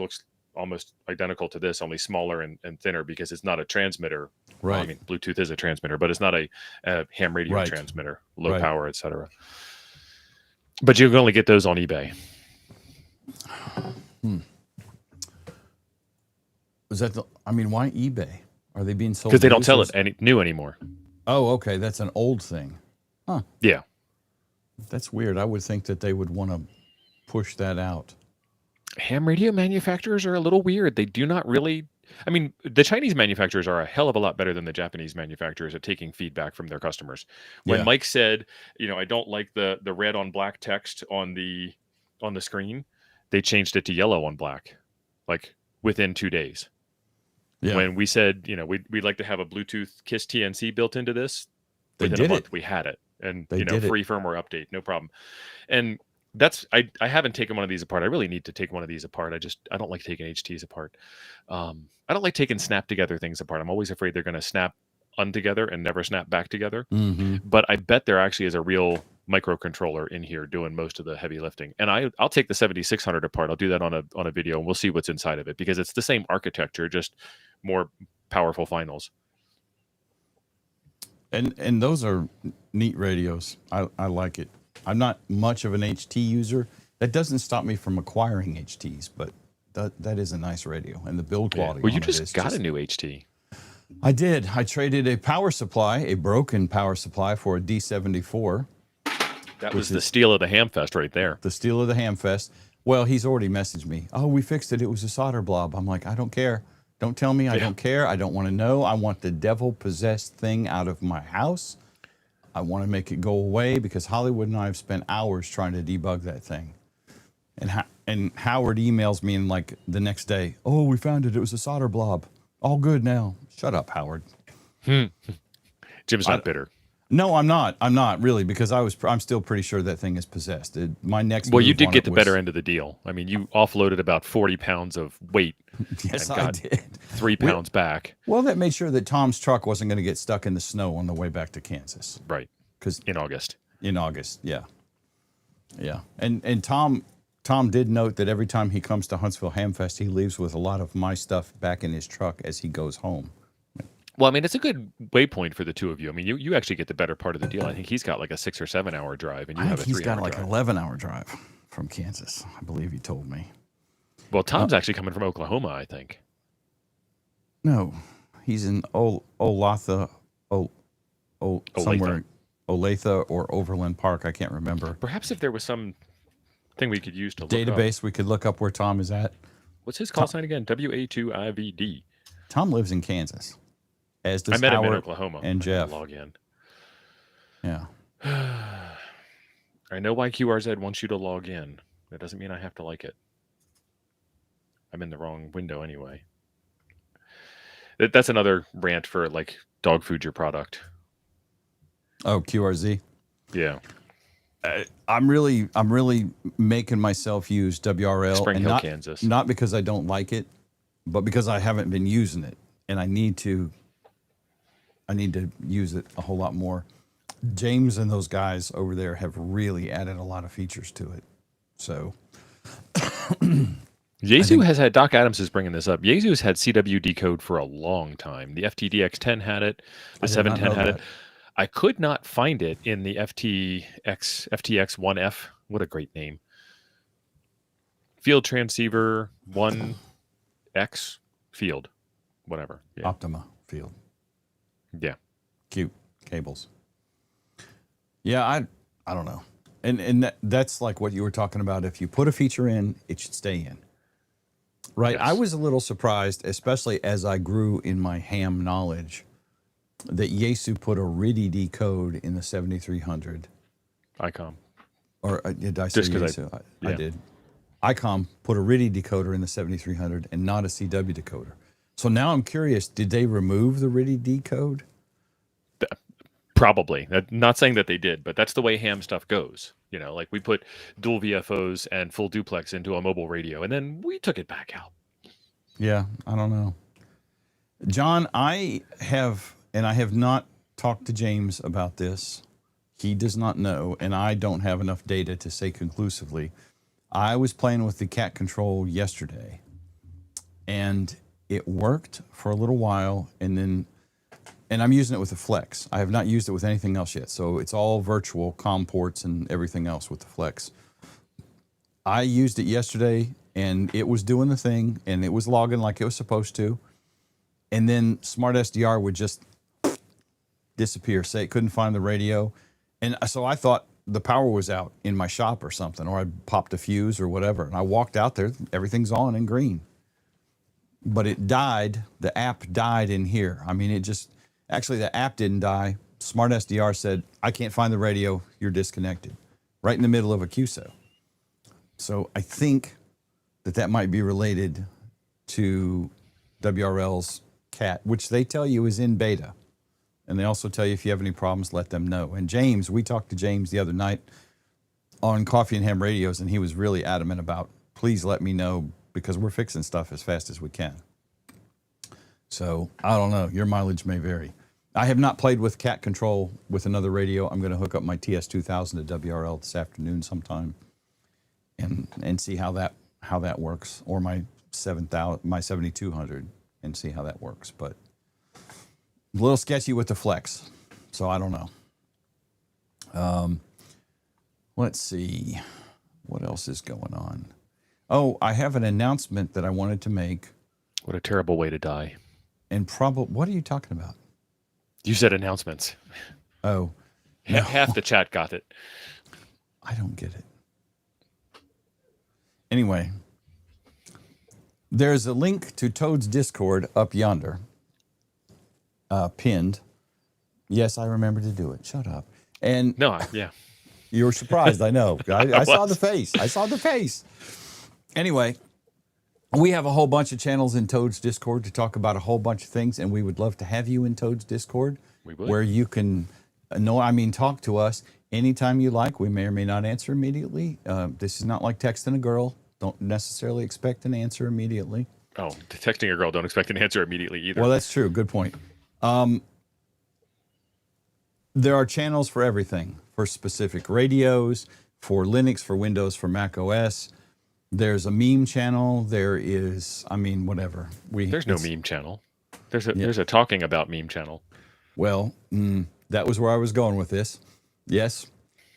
C: almost identical to this, only smaller and thinner because it's not a transmitter.
B: Right.
C: Well, I mean, Bluetooth is a transmitter, but it's not a ham radio transmitter, low power, etc. But you can only get those on eBay.
B: Is that why eBay? Are they being sold?
C: Because they don't sell it new anymore.
B: Oh, okay. That's an old thing. Huh.
C: Yeah.
B: That's weird. I would think that they would want to push that out.
C: Ham radio manufacturers are a little weird. They do not really... I mean, the Chinese manufacturers are a hell of a lot better than the Japanese manufacturers at taking feedback from their customers. When Mike said, I don't like the red on black text on the screen, they changed it to yellow on black, like within 2 days. Yeah. When we said, we'd like to have a Bluetooth KISS TNC built into this, within a month we had it. And, free firmware update, no problem. And that's, I haven't taken one of these apart. I really need to take one of these apart. I don't like taking HTs apart. I don't like taking snap together things apart. I'm always afraid they're going to snap untogether and never snap back together. Mm-hmm. But I bet there actually is a real microcontroller in here doing most of the heavy lifting. And I'll take the 7600 apart. I'll do that on a video and we'll see what's inside of it because it's the same architecture, just more powerful finals.
B: And those are neat radios. I like it. I'm not much of an HT user. That doesn't stop me from acquiring HTs, but that is a nice radio. And the build quality.
C: Well, you just got a new HT.
B: I did. I traded a power supply, a broken power supply, for a D74.
C: That was the steal of the Hamfest right there.
B: The steal of the Hamfest. Well, he's already messaged me. Oh, we fixed it. It was a solder blob. I'm like, I don't care. Don't tell me. I
C: Yeah.
B: don't care. I don't want to know. I want the devil-possessed thing out of my house. I want to make it go away because Hollywood and I have spent hours trying to debug that thing. And Howard emails me and like the next day, oh, we found it. It was a solder blob. All good now. Shut up, Howard.
C: Jim's not bitter.
B: No, I'm not. I'm not really because I'm still pretty sure that thing is possessed. My next
C: Well, you
B: move
C: did
B: on
C: get
B: it
C: the
B: was-
C: better end of the deal. I mean, you offloaded about 40 pounds of weight.
B: Yes,
C: and
B: I
C: got
B: did.
C: 3 pounds back.
B: Well, that made sure that Tom's truck wasn't going to get stuck in the snow on the way back to Kansas.
C: Right.
B: Because
C: In August.
B: yeah. And Tom did note that every time he comes to Huntsville Hamfest, he leaves with a lot of my stuff back in his truck as he goes home.
C: Well, I mean, it's a good waypoint for the two of you. I mean, you actually get the better part of the deal. I think he's got like a 6 or 7 hour drive, and you
B: I
C: have a
B: think
C: 3
B: he's got
C: hour
B: like
C: drive.
B: an 11-hour drive from Kansas, I believe he told me.
C: Well, Tom's actually coming from Oklahoma, I think.
B: No, he's in Olathe, somewhere, Olathe or Overland Park. I can't remember.
C: Perhaps if there was some thing we could use to look
B: Database
C: up.
B: we could look up where Tom is at.
C: What's his call sign again? WA2IVD.
B: Tom lives in Kansas, as does
C: I met him in
B: Howard
C: Oklahoma.
B: and
C: I
B: Jeff.
C: gotta log in.
B: Yeah.
C: I know why QRZ wants you to log in. That doesn't mean I have to like it. I'm in the wrong window anyway. That's another rant for like dog food your product.
B: Oh, QRZ.
C: Yeah.
B: I'm really making myself use WRL,
C: Spring
B: and
C: Hill, Kansas.
B: not because I don't like it, but because I haven't been using it, and I need to use it a whole lot more. James and those guys over there have really added a lot of features to it. So
C: Yaesu has had, Doc Adams is bringing this up. Yaesu has had CW decode for a long time. The FTDX10 had it. The
B: I did not
C: 710
B: know
C: had
B: that.
C: it. I could not find it in the FTX1F. What a great name. Field transceiver 1X field. Whatever. Yeah.
B: Optima field,
C: Yeah.
B: cute cables. Yeah, I don't know, and that's like what you were talking about. If you put a feature in, it should stay in. Right.
C: Yes.
B: I was a little surprised, especially as I grew in my ham knowledge, that Yaesu put a RIDI decode in the 7300.
C: Icom.
B: Or did I say
C: Just 'cause
B: Yaesu? I
C: yeah.
B: did. Icom put a RIDI decoder in the 7300 and not a CW decoder. So now I'm curious, did they remove the RIDI decode?
C: Probably. Not saying that they did, but that's the way ham stuff goes. You know, like we put dual VFOs and full duplex into a mobile radio, and then we took it back out.
B: Yeah, I don't know. John, I have not talked to James about this. He does not know, and I don't have enough data to say conclusively. I was playing with the cat control yesterday, and it worked for a little while, and I'm using it with the Flex. I have not used it with anything else yet, so it's all virtual COM ports and everything else with the Flex. I used it yesterday, and it was doing the thing, and it was logging like it was supposed to, and then Smart SDR would just disappear, say it couldn't find the radio, and so I thought the power was out in my shop or something, or I popped a fuse or whatever, and I walked out there, everything's on and green. But it died, the app died in here. I mean, actually the app didn't die. Smart SDR said, I can't find the radio, you're disconnected. Right in the middle of a QSO. So I think that might be related to WRL's cat, which they tell you is in beta. And they also tell you if you have any problems, let them know. And James, we talked to James the other night on Coffee and Ham Radios, and he was really adamant about, please let me know because we're fixing stuff as fast as we can. So I don't know, your mileage may vary. I have not played with cat control with another radio. I'm going to hook up my TS2000 to WRL this afternoon sometime and see how that works, or my 7200 and see how that works. But a little sketchy with the Flex, so I don't know. Let's see, what else is going on? Oh, I have an announcement that I wanted to make.
C: What a terrible way to die.
B: And what are you talking about?
C: You said announcements.
B: Oh, no.
C: Half the chat got it.
B: I don't get it. Anyway, There's a link to Toad's Discord up yonder, pinned. Yes, I remember to do it. Shut up. And
C: No, yeah.
B: you were surprised, I know. I saw
C: was.
B: the face. I saw the face. Anyway, we have a whole bunch of channels in Toad's Discord to talk about a whole bunch of things, and we would love to have you in Toad's Discord.
C: We would.
B: Where you can, talk to us anytime you like. We may or may not answer immediately. This is not like texting a girl. Don't necessarily expect an answer immediately.
C: Oh, texting a girl, don't expect an answer immediately either.
B: Well, that's true. Good point. There are channels for everything, for specific radios, for Linux, for Windows, for Mac OS. There's a meme channel. There is, whatever.
C: There's no meme channel. There's a talking about meme channel.
B: Well, that was where I was going with this. Yes.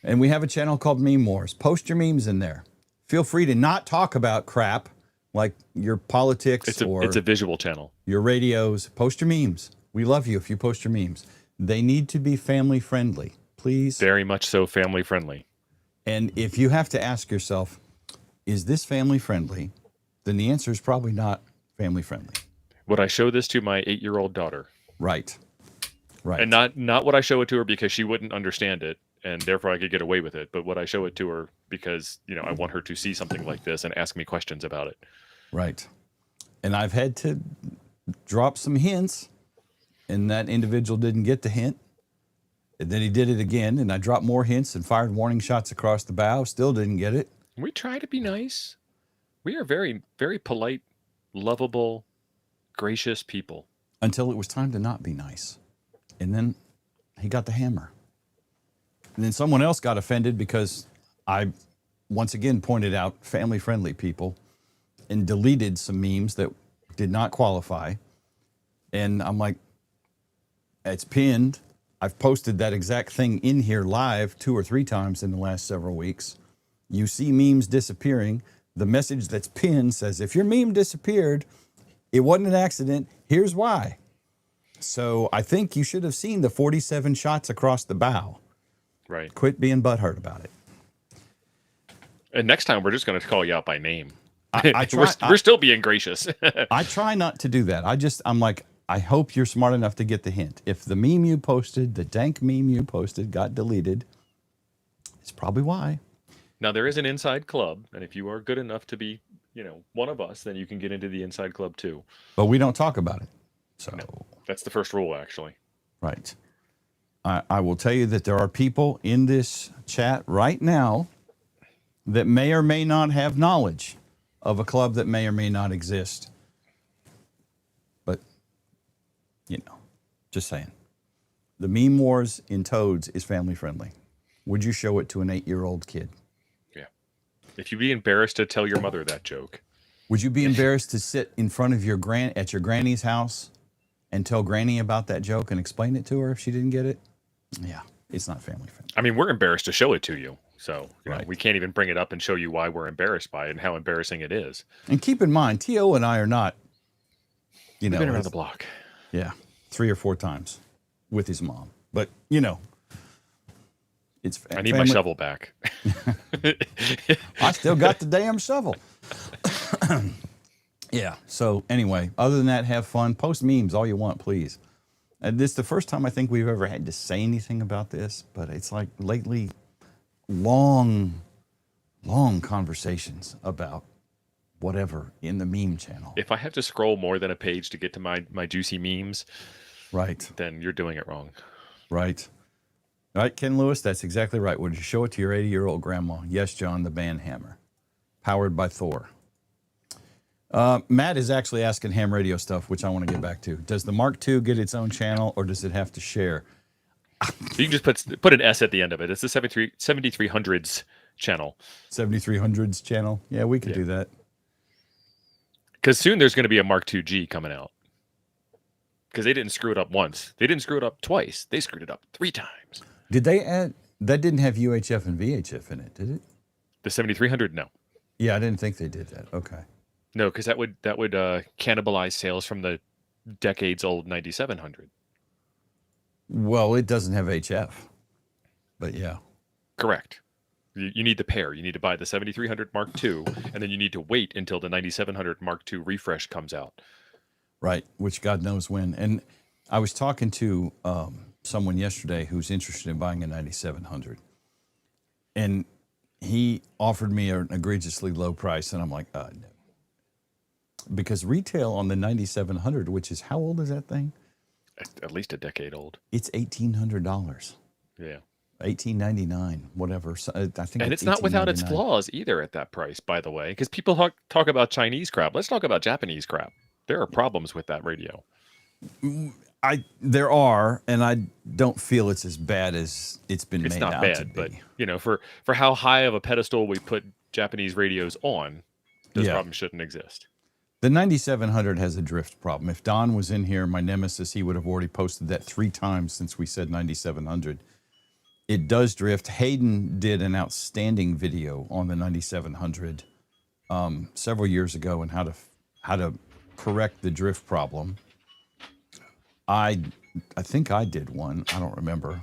B: And we have a channel called Meme Wars. Post your memes in there. Feel free to not talk about crap like your politics
C: It's a visual channel.
B: Your radios. Post your memes. We love you if you post your memes. They need to be family friendly, please.
C: Very much so family friendly.
B: And if you have to ask yourself, is this family friendly? Then the answer is probably not family friendly.
C: Would I show this to my 8-year-old daughter?
B: Right. Right.
C: And not would I show it to her because she wouldn't understand it and therefore I could get away with it, but would I show it to her because, I want her to see something like this and ask me questions about it.
B: Right. And I've had to drop some hints, and that individual didn't get the hint. And then he did it again, and I dropped more hints and fired warning shots across the bow, still didn't get it.
C: We try to be nice. We are very, very polite, lovable, gracious people.
B: Until it was time to not be nice. And then he got the hammer. And then someone else got offended because I once again pointed out family-friendly people and deleted some memes that did not qualify. And I'm like, it's pinned. I've posted that exact thing in here live 2 or 3 times in the last several weeks. You see memes disappearing. The message that's pinned says, if your meme disappeared, it wasn't an accident. Here's why. So I think you should have seen the 47 shots across the bow.
C: Right.
B: Quit being butthurt about it.
C: And next time, we're just going to call you out by name.
B: We're
C: still being gracious.
B: I try not to do that. I'm like, I hope you're smart enough to get the hint. If the meme you posted, the dank meme you posted got deleted, it's probably why.
C: Now, there is an inside club. And if you are good enough to be, one of us, then you can get into the inside club too.
B: But we don't talk about it. So
C: no, that's the first rule, actually.
B: Right. I will tell you that there are people in this chat right now that may or may not have knowledge of a club that may or may not exist. But, just saying. The Meme Wars in Toads is family friendly. Would you show it to an 8-year-old kid?
C: Yeah. If you'd be embarrassed to tell your mother that joke.
B: Would you be embarrassed to sit in front of your at your granny's house and tell Granny about that joke and explain it to her if she didn't get it? Yeah, it's not family friendly.
C: I mean, we're embarrassed to show it to you. So
B: right.
C: We can't even bring it up and show you why we're embarrassed by it and how embarrassing it is.
B: And keep in mind, T.O. and I are not,
C: We've been around the block.
B: Yeah, 3 or 4 times with his mom. But, it's
C: I need my shovel back.
B: I still got the damn shovel. Yeah. So anyway, other than that, have fun. Post memes all you want, please. And this is the first time I think we've ever had to say anything about this, but it's like lately long conversations about whatever in the meme channel.
C: If I have to scroll more than a page to get to my juicy memes,
B: right,
C: then you're doing it wrong.
B: Right. Right, Ken Lewis, that's exactly right. Would you show it to your 80-year-old grandma? Yes, John, the band Hammer. Powered by Thor. Matt is actually asking ham radio stuff, which I want to get back to. Does the Mark II get its own channel, or does it have to share?
C: You can just put an S at the end of it. It's the 7300's channel.
B: 7300's channel? Yeah, we could do that.
C: Because soon there's going to be a Mark II G coming out. Because they didn't screw it up once. They didn't screw it up twice. They screwed it up 3 times.
B: Did they add... That didn't have UHF and VHF in it, did it?
C: The 7300, no.
B: Yeah, I didn't think they did that. Okay.
C: No, because that would cannibalize sales from the decades-old 9700.
B: Well, it doesn't have HF, but yeah.
C: Correct. You need the pair. You need to buy the 7300 Mark II, and then you need to wait until the 9700 Mark II refresh comes out.
B: Right, which God knows when. And I was talking to someone yesterday who's interested in buying a 9700, and he offered me an egregiously low price, and I'm like, no. Because retail on the 9700, which is, how old is that thing?
C: At least a decade old.
B: It's $1,800.
C: Yeah.
B: $18.99, whatever. So, I think,
C: And it's not without its flaws either at that price, by the way, because people talk about Chinese crap. Let's talk about Japanese crap. There are problems with that radio.
B: There are, and I don't feel it's as bad as it's been
C: It's
B: made
C: not
B: out
C: bad,
B: to be.
C: but you know, for how high of a pedestal we put Japanese radios on, those problems shouldn't exist.
B: The 9700 has a drift problem. If Don was in here, my nemesis, he would have already posted that 3 times since we said 9700. It does drift. Hayden did an outstanding video on the 9700 several years ago on how to correct the drift problem. I think I did one. I don't remember.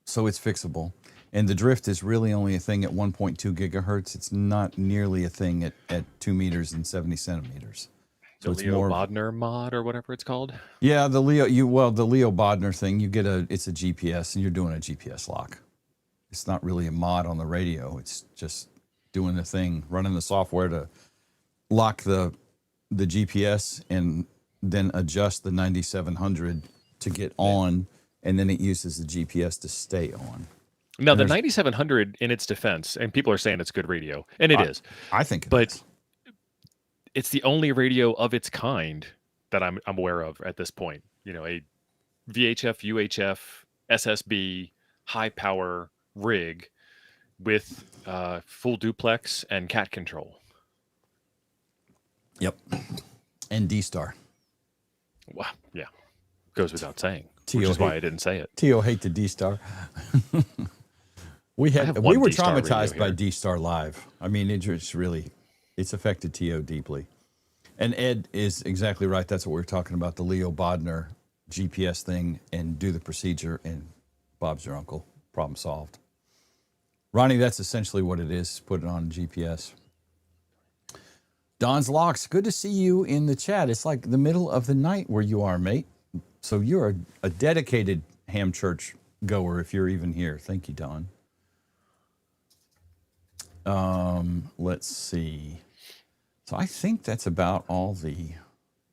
B: So it's fixable. And the drift is really only a thing at 1.2 gigahertz. It's not nearly a thing at 2 meters and 70 centimeters. So
C: The
B: it's
C: Leo
B: more
C: Bodner mod or whatever it's called.
B: Yeah, the Leo Bodner thing. It's a GPS, and you're doing a GPS lock. It's not really a mod on the radio. It's just doing the thing, running the software to lock the GPS, and then adjust the 9700 to get on, and then it uses the GPS to stay on.
C: Now, the 9700, in its defense, and people are saying it's good radio, and it is.
B: I think it
C: but
B: is.
C: It's the only radio of its kind that I'm aware of at this point. You know, a VHF, UHF, SSB, high power rig with full duplex and cat control.
B: Yep. And D-Star.
C: Wow, yeah, goes without saying, which is why I didn't say it.
B: T.O. hate the D-Star. we were traumatized by D-Star Live. I mean, it's affected T.O. deeply. And Ed is exactly right. That's what we were talking about, the Leo Bodner GPS thing, and do the procedure, and Bob's your uncle. Problem solved. Ronnie, that's essentially what it is. Put it on GPS. Don's Locks, good to see you in the chat. It's like the middle of the night where you are, mate. So you're a dedicated ham church goer if you're even here. Thank you, Don. Let's see. So I think that's about all the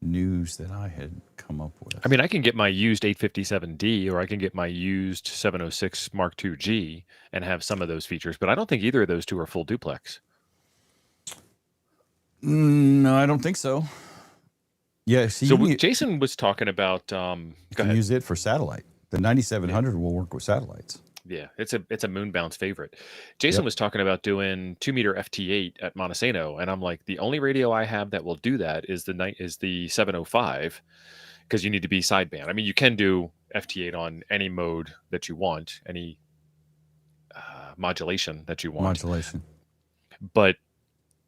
B: news that I had come up with.
C: I mean, I can get my used 857D, or I can get my used 706 Mark II-G and have some of those features, but I don't think either of those two are full duplex.
B: No, I don't think so. Yeah, see,
C: so Jason was talking about.
B: You can use it for satellite. The 9700 will work with satellites.
C: Yeah, it's a moonbound's favorite. Jason was talking about doing 2-meter FT8 at Montesano, and I'm like, the only radio I have that will do that is the 705, because you need to be sideband. I mean, you can do FT8 on any mode that you want, any modulation that you want. But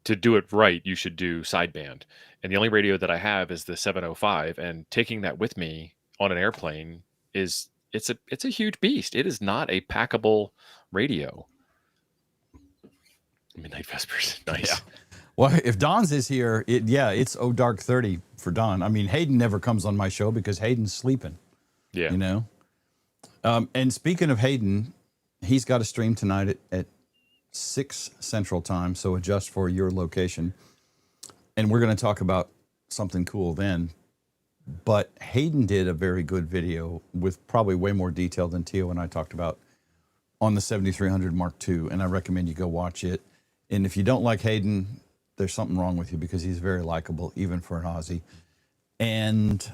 C: to do it right, you should do sideband. And the only radio that I have is the 705, and taking that with me on an airplane is it's a huge beast. It is not a packable radio. Midnight Vespers, nice. Yeah.
B: Well, if Don's is here, it's Oh Dark 30 for Don. I mean, Hayden never comes on my show because Hayden's sleeping.
C: Yeah,
B: you know. And speaking of Hayden, he's got a stream tonight at 6 Central Time, so adjust for your location. And we're going to talk about something cool then. But Hayden did a very good video with probably way more detail than Tio and I talked about on the 7300 Mark II, and I recommend you go watch it. And if you don't like Hayden, there's something wrong with you, because he's very likable, even for an Aussie. And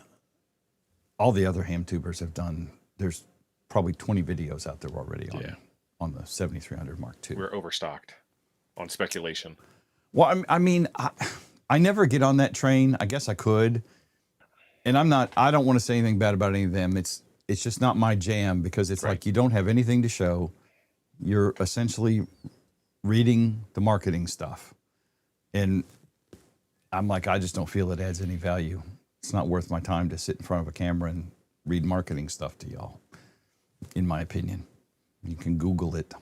B: all the other ham tubers have done, there's probably 20 videos out there already on the 7300 Mark II.
C: We're overstocked on speculation.
B: Well, I mean, I never get on that train. I guess I could. And I don't want to say anything bad about any of them. It's just not my jam, because it's like you don't have anything to show. You're essentially reading the marketing stuff. And I'm like, I just don't feel it adds any value. It's not worth my time to sit in front of a camera and read marketing stuff to y'all, in my opinion. You can Google it.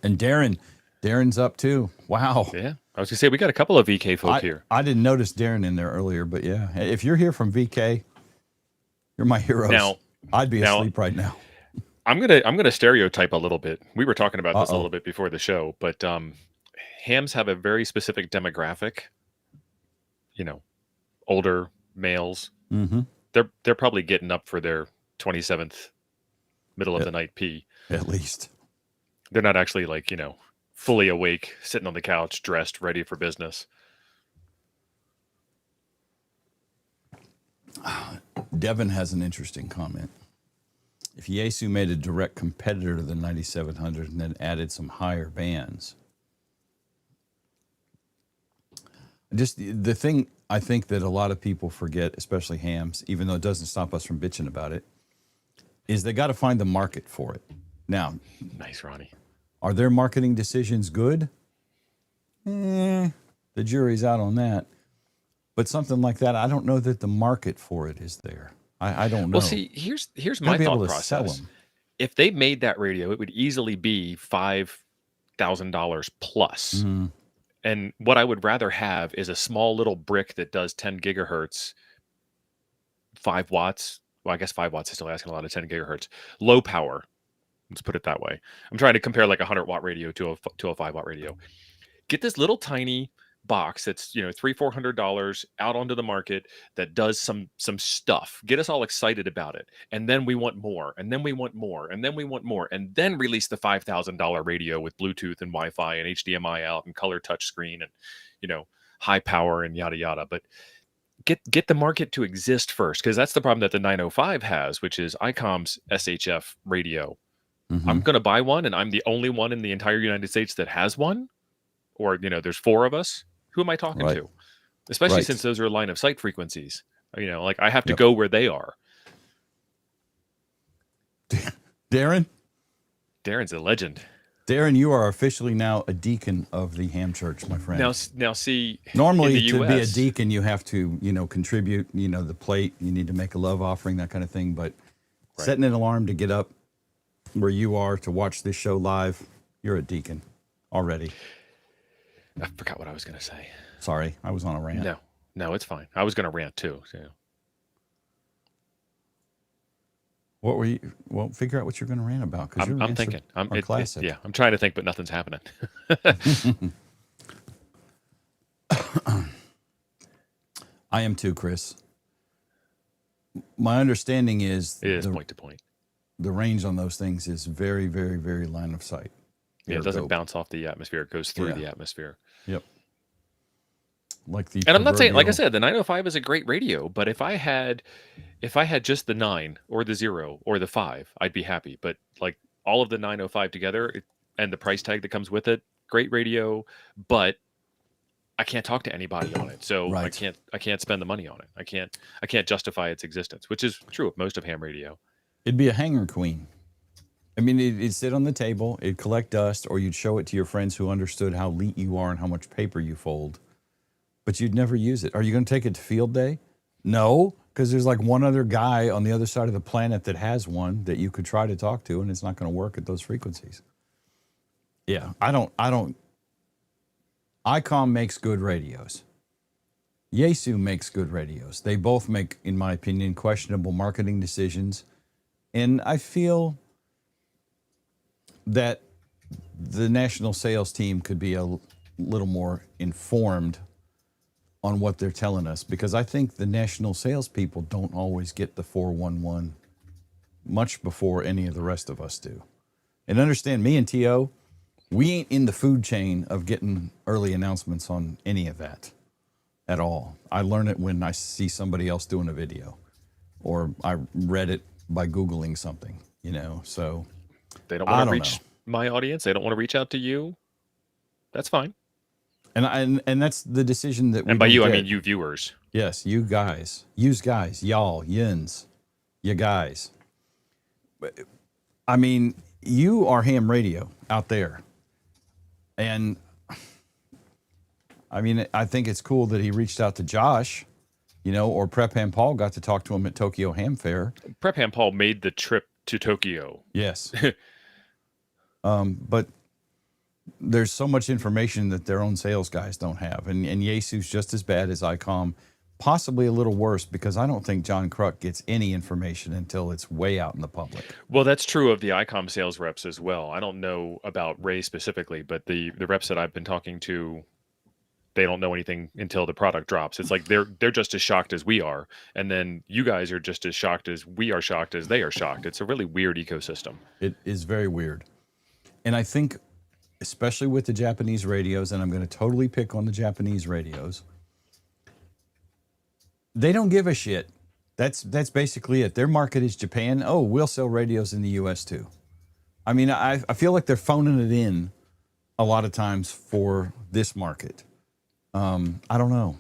B: And Darren's up too. Wow.
C: Yeah. I was gonna say we got a couple of VK folk here.
B: I didn't notice Darren in there earlier, but yeah. If you're here from VK, you're my heroes.
C: Now,
B: I'd be asleep right now.
C: I'm gonna stereotype a little bit. We were talking about this a little bit before the show, but hams have a very specific demographic. You know, older males.
B: Mm-hmm.
C: They're probably getting up for their 27th middle of the night pee.
B: At least.
C: They're not actually like, fully awake, sitting on the couch, dressed, ready for business.
B: Devin has an interesting comment. If Yaesu made a direct competitor to the 9700 and then added some higher bands. Just the thing I think that a lot of people forget, especially hams, even though it doesn't stop us from bitching about it, is they got to find the market for it. Now,
C: nice, Ronnie.
B: Are their marketing decisions good? The jury's out on that. But something like that, I don't know that the market for it is there. I don't know.
C: Well, see, here's my thought process. If they made that radio, it would easily be $5,000 plus.
B: Mm-hmm.
C: And what I would rather have is a small little brick that does 10 gigahertz, 5 watts. Well, I guess 5 watts is still asking a lot of 10 gigahertz. Low power. Let's put it that way. I'm trying to compare like a 100-watt radio to a 5-watt radio. Get this little tiny box that's $300-400 out onto the market that does some stuff. Get us all excited about it, and then we want more, and then we want more, and then we want more, and then release the $5,000 radio with Bluetooth and Wi-Fi and HDMI out and color touchscreen and high power and yada yada. But get the market to exist first, because that's the problem that the 905 has, which is Icom's SHF radio.
B: Mm-hmm.
C: I'm going to buy one, and I'm the only one in the entire United States that has one. Or, there's 4 of us. Who am I talking to? Especially since those are line of sight frequencies. Like I have to go where they are.
B: Darren?
C: Darren's a legend.
B: Darren, you are officially now a deacon of the Ham Church, my friend.
C: Now see,
B: normally to be a deacon, you have to, contribute, the plate. You need to make a love offering, that kind of thing. But setting an alarm to get up where you are to watch this show live, you're a deacon already.
C: I forgot what I was going to say.
B: Sorry, I was on a rant.
C: No, it's fine. I was going to rant too. So.
B: What were you? Well, figure out what you're going to rant about. Because
C: I'm thinking. I'm
B: classic.
C: I'm trying to think, but nothing's happening.
B: I am too, Chris. My understanding is
C: it is point to point.
B: The range on those things is very, very, very line of sight.
C: Yeah, it doesn't bounce off the atmosphere. It goes through the atmosphere.
B: Yep.
C: And I'm not saying, like I said, the 905 is a great radio, but if I had just the 9 or the 0 or the 5, I'd be happy. But like all of the 905 together and the price tag that comes with it, great radio, but I can't talk to anybody on it. So I can't spend the money on it. I can't justify its existence, which is true of most of ham radio.
B: It'd be a hanger queen. I mean, it'd sit on the table, it'd collect dust, or you'd show it to your friends who understood how neat you are and how much paper you fold. But you'd never use it. Are you going to take it to field day? No, because there's like one other guy on the other side of the planet that has one that you could try to talk to, and it's not going to work at those frequencies. Yeah, I don't. Icom makes good radios. Yaesu makes good radios. They both make, in my opinion, questionable marketing decisions. And I feel that the national sales team could be a little more informed on what they're telling us, because I think the national salespeople don't always get the 411 much before any of the rest of us do. And understand, me and T.O., we ain't in the food chain of getting early announcements on any of that at all. I learn it when I see somebody else doing a video, or I read it by Googling something, so.
C: They don't want to reach my audience. They don't want to reach out to you. That's fine.
B: And that's the decision that we.
C: And by you, I mean you viewers.
B: Yes, you guys, y'all, yins, you guys. I mean, you are ham radio out there, and I mean, I think it's cool that he reached out to Josh, or Prep Ham Paul got to talk to him at Tokyo Ham Fair.
C: Prep Ham Paul made the trip to Tokyo.
B: Yes. But there's so much information that their own sales guys don't have. And Yaesu's just as bad as Icom, possibly a little worse, because I don't think John Kruk gets any information until it's way out in the public.
C: Well, that's true of the Icom sales reps as well. I don't know about Ray specifically, but the reps that I've been talking to, they don't know anything until the product drops. It's like they're just as shocked as we are, and then you guys are just as shocked as we are shocked as they are shocked. It's a really weird ecosystem.
B: It is very weird. And I think, especially with the Japanese radios, and I'm going to totally pick on the Japanese radios, they don't give a shit. That's basically it. Their market is Japan. Oh, we'll sell radios in the U.S. too. I mean, I feel like they're phoning it in a lot of times for this market. I don't know.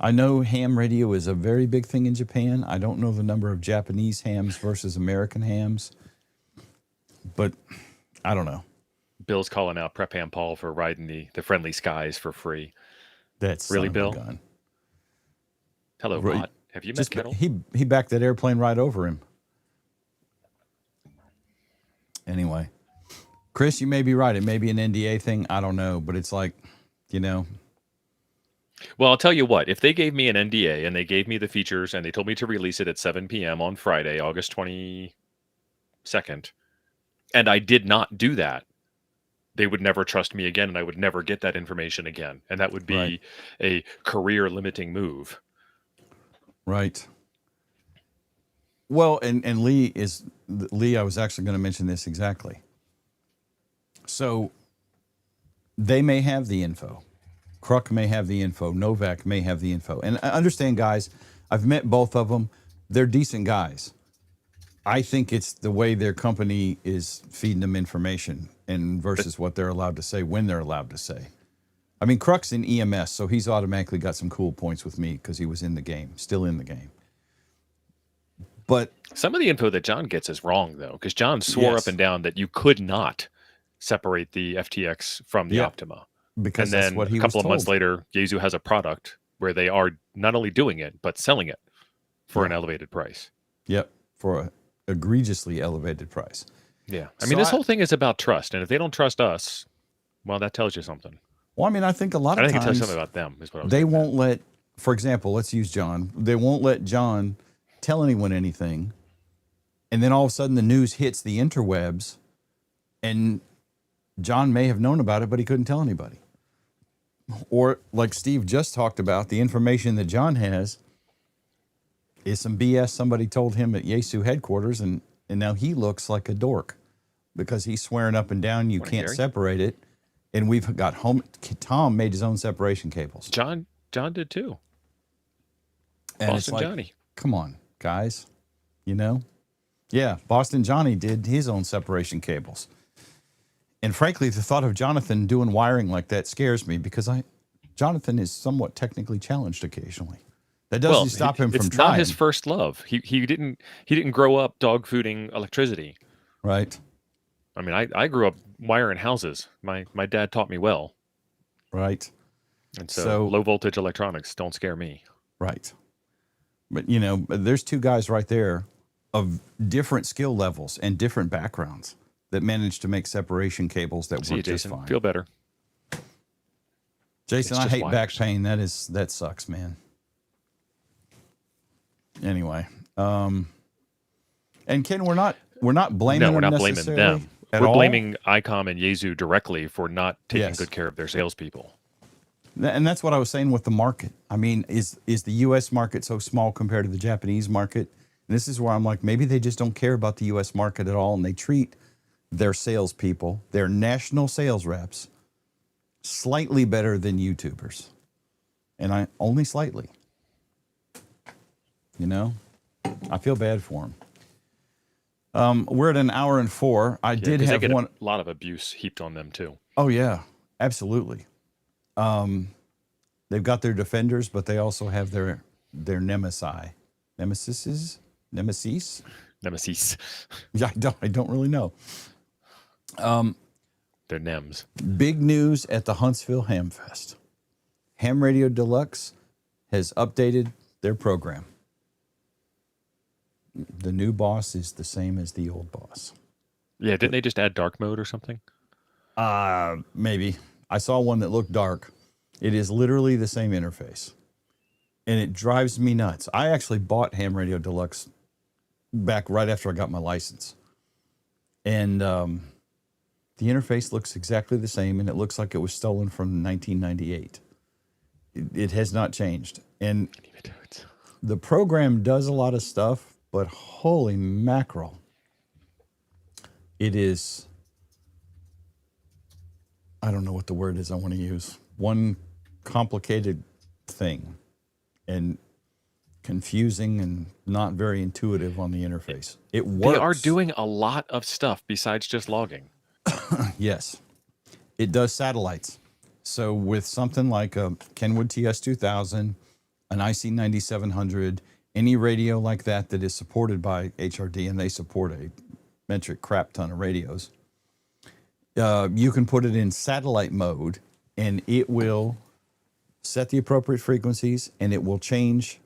B: I know ham radio is a very big thing in Japan. I don't know the number of Japanese hams versus American hams, but I don't know.
C: Bill's calling out Prep Ham Paul for riding the friendly skies for free.
B: That's
C: really
B: son of a
C: Bill.
B: gun.
C: Hello,
B: Right.
C: Rod. Have you met
B: Just
C: Kettle?
B: he backed that airplane right over him. Anyway, Chris, you may be right. It may be an NDA thing. I don't know, but it's like, you know.
C: Well, I'll tell you what. If they gave me an NDA and they gave me the features and they told me to release it at 7 p.m. on Friday, August 22nd, and I did not do that, they would never trust me again, and I would never get that information again. And that would be
B: Right.
C: a career-limiting move.
B: Right. Well, and Lee, I was actually going to mention this exactly. So they may have the info. Kruk may have the info. Novak may have the info. And I understand, guys, I've met both of them. They're decent guys. I think it's the way their company is feeding them information and versus what they're allowed to say when they're allowed to say. I mean, Kruk's in EMS, so he's automatically got some cool points with me because he was in the game, still in the game. But
C: some of the info that John gets is wrong, though, because John swore
B: Yes.
C: up and down that you could not separate the FTX from the
B: Yeah,
C: Optima.
B: because
C: And
B: that's
C: then
B: what he
C: a couple
B: was
C: of months
B: told.
C: later, Yaesu has a product where they are not only doing it, but selling it for an elevated price.
B: Yep, for an egregiously elevated price.
C: Yeah. I
B: So
C: mean, this whole thing is about trust. And if they don't trust us, well, that tells you something.
B: Well, I mean, I think a lot
C: I
B: of
C: think it tells you
B: times
C: something about them, is what I was
B: they
C: getting at.
B: won't let, for example, let's use John. They won't let John tell anyone anything. And then all of a sudden the news hits the interwebs and John may have known about it, but he couldn't tell anybody. Or like Steve just talked about, the information that John has is some BS somebody told him at Yaesu headquarters, and now he looks like a dork because he's swearing up and down you
C: Morning,
B: can't
C: Gary.
B: separate it. And we've got Tom made his own separation cables.
C: John did too.
B: And
C: Boston
B: it's like,
C: Johnny.
B: come on, guys, you know? Yeah, Boston Johnny did his own separation cables. And frankly, the thought of Jonathan doing wiring like that scares me because Jonathan is somewhat technically challenged occasionally. That doesn't stop him from
C: it's
B: trying.
C: not his first love. He didn't grow up dog fooding electricity.
B: Right,
C: I mean, I grew up wiring houses. My dad taught me well.
B: right,
C: And so,
B: So-
C: low voltage electronics don't scare me.
B: right. But, you know, there's two guys right there of different skill levels and different backgrounds that managed to make separation cables that
C: See you,
B: work just
C: Jason.
B: fine.
C: Feel better.
B: Jason,
C: It's
B: I
C: just
B: hate back
C: wires.
B: pain. That sucks, man. Anyway, and Ken, we're not blaming
C: No,
B: them
C: we're not blaming
B: necessarily
C: them.
B: at
C: We're
B: all.
C: blaming Icom and Yaesu directly for not taking
B: Yes.
C: good care of their salespeople.
B: And that's what I was saying with the market. I mean, is the U.S. market so small compared to the Japanese market? And this is where I'm like, maybe they just don't care about the U.S. market at all, and they treat their salespeople, their national sales reps, slightly better than YouTubers, and only slightly. You know, I feel bad for them. We're at an hour and 4. I did
C: 'Cause they
B: have
C: get
B: one.
C: a lot of abuse heaped on them too.
B: Oh yeah, absolutely. They've got their defenders, but they also have their nemesis. Nemesis?
C: Nemesis.
B: Yeah, I don't really know.
C: They're NEMs.
B: Big news at the Huntsville Hamfest. Ham Radio Deluxe has updated their program. The new boss is the same as the old boss.
C: Yeah, didn't they just add dark mode or something?
B: Maybe. I saw one that looked dark. It is literally the same interface. And it drives me nuts. I actually bought Ham Radio Deluxe back right after I got my license. And the interface looks exactly the same, and it looks like it was stolen from 1998. It has not changed. And the program does a lot of stuff, but holy mackerel. It is, I don't know what the word is I want to use. One complicated thing and confusing and not very intuitive on the interface. It works.
C: They are doing a lot of stuff besides just logging.
B: Yes. It does satellites. So with something like a Kenwood TS2000, an IC-9700, any radio like that that is supported by HRD, and they support a metric crap ton of radios, you can put it in satellite mode, and it will set the appropriate frequencies, and it will change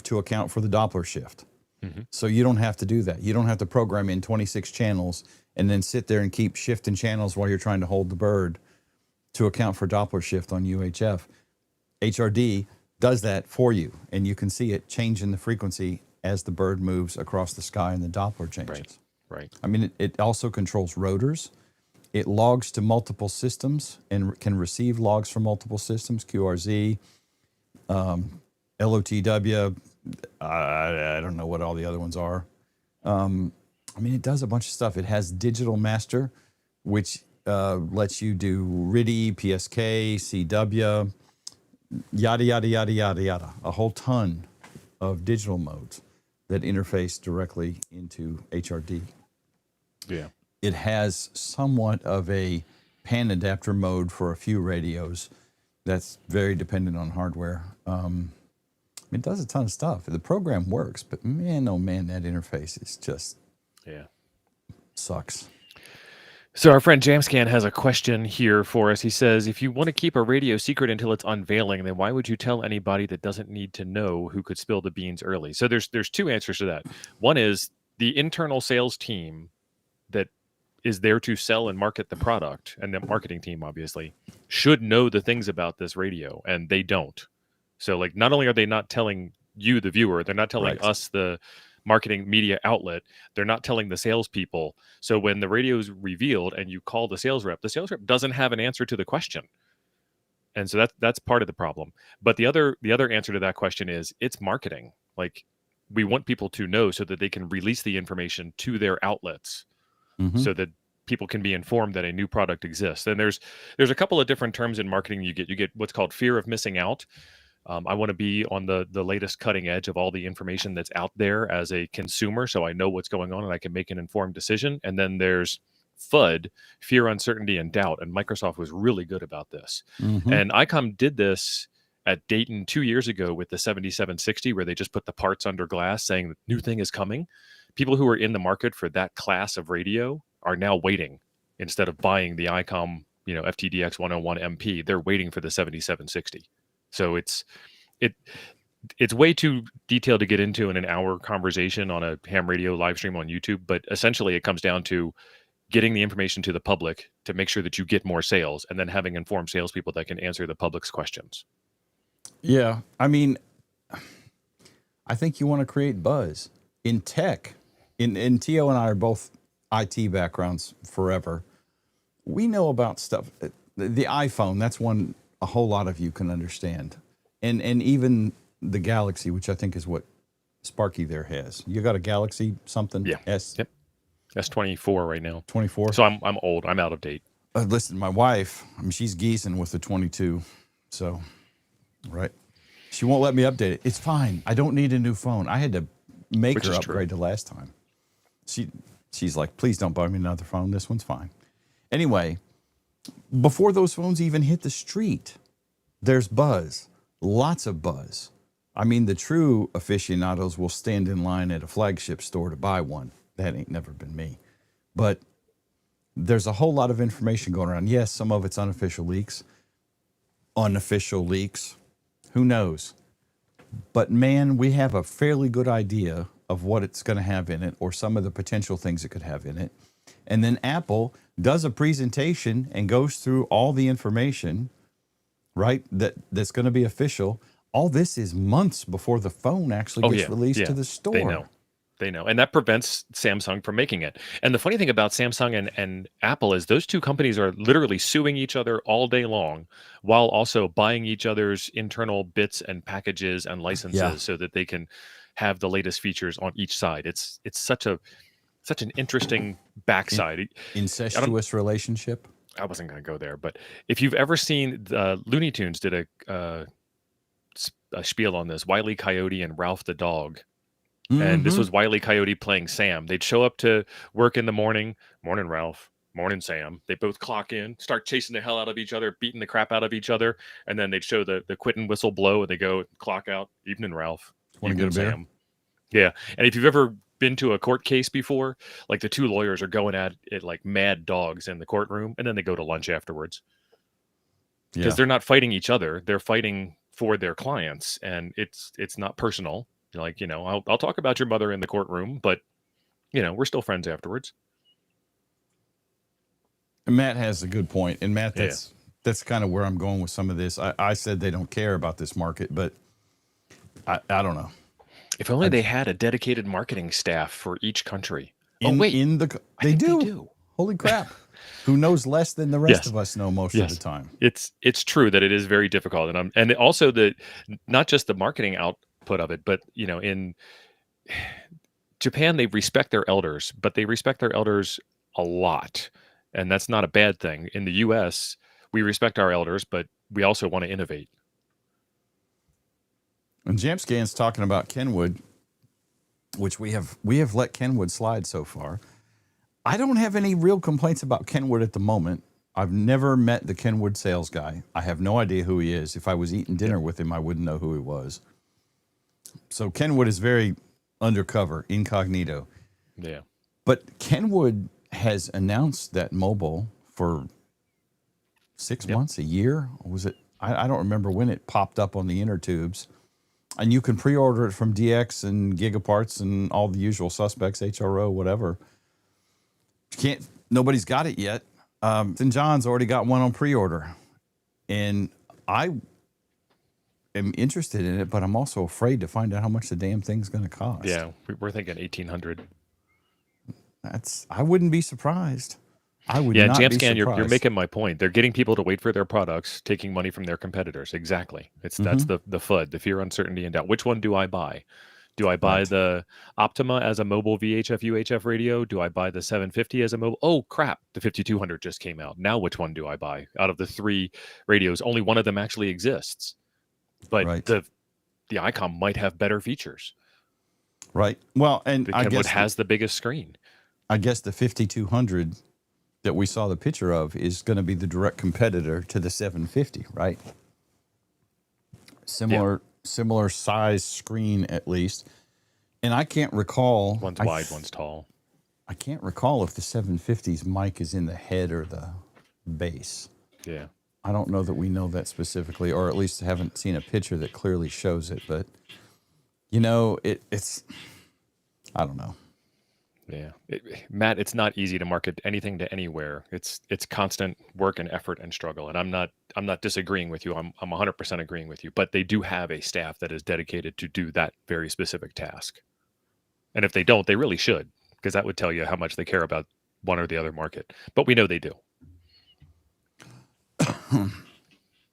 B: to account for the Doppler shift.
C: Mm-hmm.
B: So you don't have to do that. You don't have to program in 26 channels and then sit there and keep shifting channels while you're trying to hold the bird to account for Doppler shift on UHF. HRD does that for you, and you can see it changing the frequency as the bird moves across the sky and the Doppler changes.
C: Right.
B: I mean, it also controls rotors. It logs to multiple systems and can receive logs from multiple systems, QRZ, LOTW, I don't know what all the other ones are. I mean, it does a bunch of stuff. It has digital master, which lets you do RIDI, PSK, CW, yada, yada, yada, yada, yada. A whole ton of digital modes that interface directly into HRD.
C: Yeah.
B: It has somewhat of a pan adapter mode for a few radios. That's very dependent on hardware. It does a ton of stuff. The program works, but man, oh man, that interface is just sucks.
C: So our friend Jamscan has a question here for us. He says, if you want to keep a radio secret until it's unveiling, then why would you tell anybody that doesn't need to know who could spill the beans early? So there's two answers to that. One is the internal sales team that is there to sell and market the product, and the marketing team obviously should know the things about this radio, and they don't. So like, not only are they not telling you, the viewer, they're not telling us, the marketing media outlet, they're not telling the salespeople. So when the radio is revealed and you call the sales rep doesn't have an answer to the question. And so that's part of the problem. But the other answer to that question is it's marketing. Like, we want people to know so that they can release the information to their outlets, so that people can be informed that a new product exists. And there's a couple of different terms in marketing. You get what's called fear of missing out. I want to be on the latest cutting edge of all the information that's out there as a consumer, so I know what's going on and I can make an informed decision. And then there's FUD, fear, uncertainty, and doubt. And Microsoft was really good about this. And Icom did this at Dayton 2 years ago with the 7760, where they just put the parts under glass saying the new thing is coming. People who are in the market for that class of radio are now waiting instead of buying the Icom, FTDX 101 MP. They're waiting for the 7760. So it's way too detailed to get into in an hour conversation on a ham radio live stream on YouTube. But essentially, it comes down to getting the information to the public to make sure that you get more sales, and then having informed salespeople that can answer the public's questions.
B: Yeah, I mean, I think you want to create buzz in tech. In Tio and I are both IT backgrounds forever. We know about stuff. The iPhone, that's one a whole lot of you can understand. And even the Galaxy, which I think is what Sparky there has. You got a Galaxy something?
C: Yeah.
B: Yep.
C: S24 right now.
B: 24.
C: So I'm old. I'm out of date.
B: Listen, my wife, she's geezing with the 22. So, right. She won't let me update it. It's fine. I don't need a new phone. I had to make her upgrade the last time. She's like, please don't buy me another phone. This one's fine. Anyway, before those phones even hit the street, there's buzz, lots of buzz. I mean, the true aficionados will stand in line at a flagship store to buy one. That ain't never been me. But there's a whole lot of information going around. Yes, some of it's unofficial leaks. Unofficial leaks. Who knows? But man, we have a fairly good idea of what it's going to have in it, or some of the potential things it could have in it. And then Apple does a presentation and goes through all the information, right? That's going to be official. All this is months before the phone actually gets released to the store.
C: They know. And that prevents Samsung from making it. And the funny thing about Samsung and Apple is those two companies are literally suing each other all day long while also buying each other's internal bits and packages and licenses so that they can have the latest features on each side. It's such an interesting backside.
B: Incestuous relationship.
C: I wasn't going to go there, but if you've ever seen Looney Tunes did a spiel on this, Wile E. Coyote and Ralph the dog. And this was Wile E. Coyote playing Sam. They'd show up to work in the morning. Morning, Ralph. Morning, Sam. They both clock in, start chasing the hell out of each other, beating the crap out of each other. And then they'd show the quit and whistle blow, and they go clock out. Evening, Ralph.
B: Want to get a beer?
C: Sam. Yeah. And if you've ever been to a court case before, like the two lawyers are going at it like mad dogs in the courtroom, and then they go to lunch afterwards. Because they're not fighting each other. They're fighting for their clients, and it's not personal. Like, I'll talk about your mother in the courtroom, but, we're still friends afterwards.
B: And Matt has a good point. And Matt, that's kind of where I'm going with some of this. I said they don't care about this market, but I don't know.
C: If only they had a dedicated marketing staff for each country.
B: They do. Holy crap. Who knows less than the rest of us know most of the time.
C: It's true that it is very difficult. And also not just the marketing output of it, but in Japan they respect their elders, but they respect their elders a lot, and that's not a bad thing. In the US, we respect our elders, but we also want to innovate.
B: And Jamscan's talking about Kenwood, which we have let Kenwood slide so far. I don't have any real complaints about Kenwood at the moment. I've never met the Kenwood sales guy. I have no idea who he is. If I was eating dinner with him, I wouldn't know who he was. So Kenwood is very undercover, incognito.
C: Yeah.
B: But Kenwood has announced that mobile for 6 months, a year. Or was it? I don't remember when it popped up on the inner tubes. And you can pre-order it from DX and Gigaparts and all the usual suspects, HRO, whatever. Nobody's got it yet. St. John's already got one on pre-order. And I am interested in it, but I'm also afraid to find out how much the damn thing's going to cost.
C: Yeah, we're thinking 1,800.
B: I wouldn't be surprised. I would not be surprised.
C: Jamscan, you're making my point. They're getting people to wait for their products, taking money from their competitors. Exactly. That's the FUD, the fear, uncertainty, and doubt. Which one do I buy? Do I buy the Optima as a mobile VHF UHF radio? Do I buy the 750 as a mobile? Oh crap, the 5200 just came out. Now which one do I buy? Out of the three radios, only one of them actually exists. But the Icom might have better features.
B: Right. Well, and
C: I guess has the biggest screen.
B: I guess the 5200 that we saw the picture of is going to be the direct competitor to the 750, right? Similar size screen at least. And I can't recall.
C: One's wide, one's tall.
B: I can't recall if the 750's mic is in the head or the base.
C: Yeah.
B: I don't know that we know that specifically, or at least haven't seen a picture that clearly shows it. But, it's, I don't know.
C: Yeah. Matt, it's not easy to market anything to anywhere. It's constant work and effort and struggle. And I'm not disagreeing with you. I'm 100% agreeing with you. But they do have a staff that is dedicated to do that very specific task. And if they don't, they really should, because that would tell you how much they care about one or the other market. But we know they do.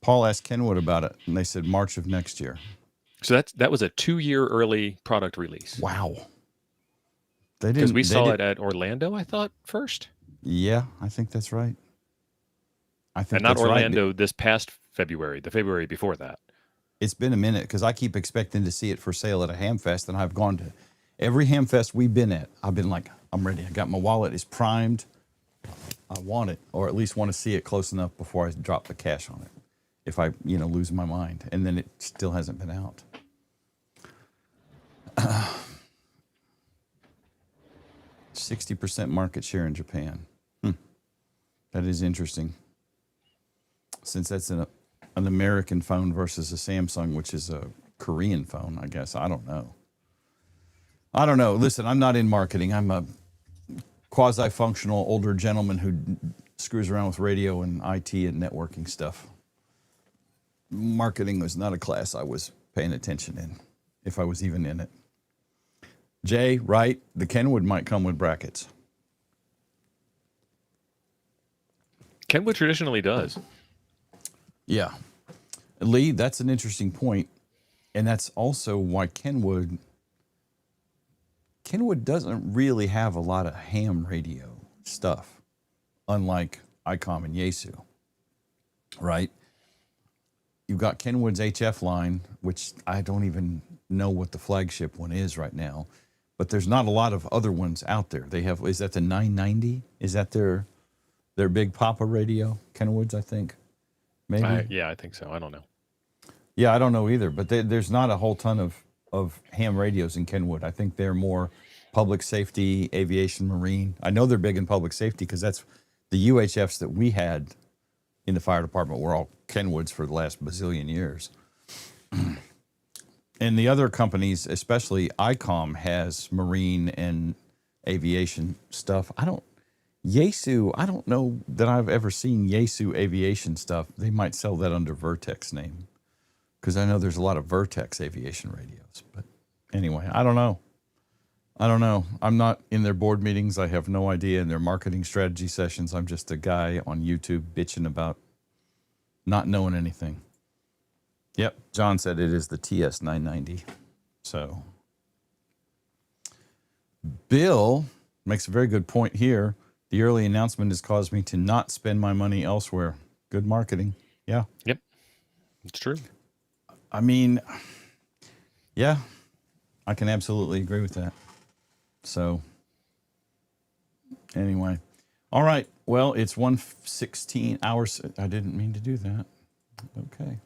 B: Paul asked Kenwood about it, and they said March of next year.
C: So that was a 2-year early product release.
B: Wow.
C: Because we saw it at Orlando, I thought, first.
B: Yeah, I think that's right.
C: And not Orlando this past February, the February before that.
B: It's been a minute because I keep expecting to see it for sale at a Hamfest, and I've gone to every Hamfest we've been at. I've been like, I'm ready. I got my wallet. It's primed. I want it, or at least want to see it close enough before I drop the cash on it. If I, lose my mind. And then it still hasn't been out. 60% market share in Japan. That is interesting. Since that's an American phone versus a Samsung, which is a Korean phone, I guess. I don't know. Listen, I'm not in marketing. I'm a quasi-functional older gentleman who screws around with radio and IT and networking stuff. Marketing was not a class I was paying attention in, if I was even in it. Jay, right? The Kenwood might come with brackets.
C: Kenwood traditionally does.
B: Yeah. Lee, that's an interesting point. And that's also why Kenwood doesn't really have a lot of ham radio stuff, unlike Icom and Yaesu, right? You've got Kenwood's HF line, which I don't even know what the flagship one is right now, but there's not a lot of other ones out there. They have, is that the 990? Is that their big Papa radio? Kenwood's, I think. Maybe.
C: Yeah, I think so. I don't know.
B: Yeah, I don't know either, but there's not a whole ton of ham radios in Kenwood. I think they're more public safety, aviation, marine. I know they're big in public safety because that's the UHFs that we had in the fire department were all Kenwoods for the last bazillion years. And the other companies, especially Icom, has marine and aviation stuff. Yaesu, I don't know that I've ever seen Yaesu aviation stuff. They might sell that under Vertex name because I know there's a lot of Vertex aviation radios. But anyway, I don't know. I'm not in their board meetings. I have no idea in their marketing strategy sessions. I'm just a guy on YouTube bitching about not knowing anything. Yep, John said it is the TS990. So Bill makes a very good point here. The early announcement has caused me to not spend my money elsewhere. Good marketing. Yeah.
C: Yep. It's true.
B: I mean, yeah, I can absolutely agree with that. So anyway, all right. Well, it's 1:16 hours. I didn't mean to do that. Okay.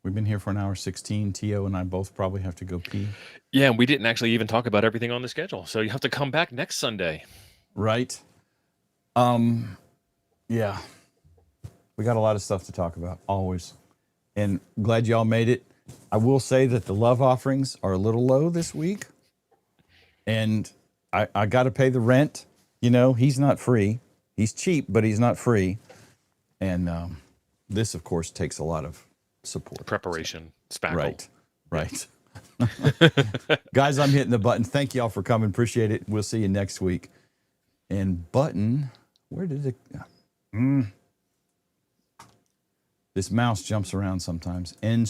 B: We've been here for an hour 16. Tio and I both probably have to go pee.
C: Yeah, and we didn't actually even talk about everything on the schedule. So you have to come back next Sunday.
B: Right. Yeah. We got a lot of stuff to talk about, always. And glad y'all made it. I will say that the love offerings are a little low this week. And I got to pay the rent. You know, he's not free. He's cheap, but he's not free. And this, of course, takes a lot of support.
C: Preparation. Spackle.
B: Right. Guys, I'm hitting the button. Thank y'all for coming. Appreciate it. We'll see you next week. And button, where did it? This mouse jumps around sometimes. End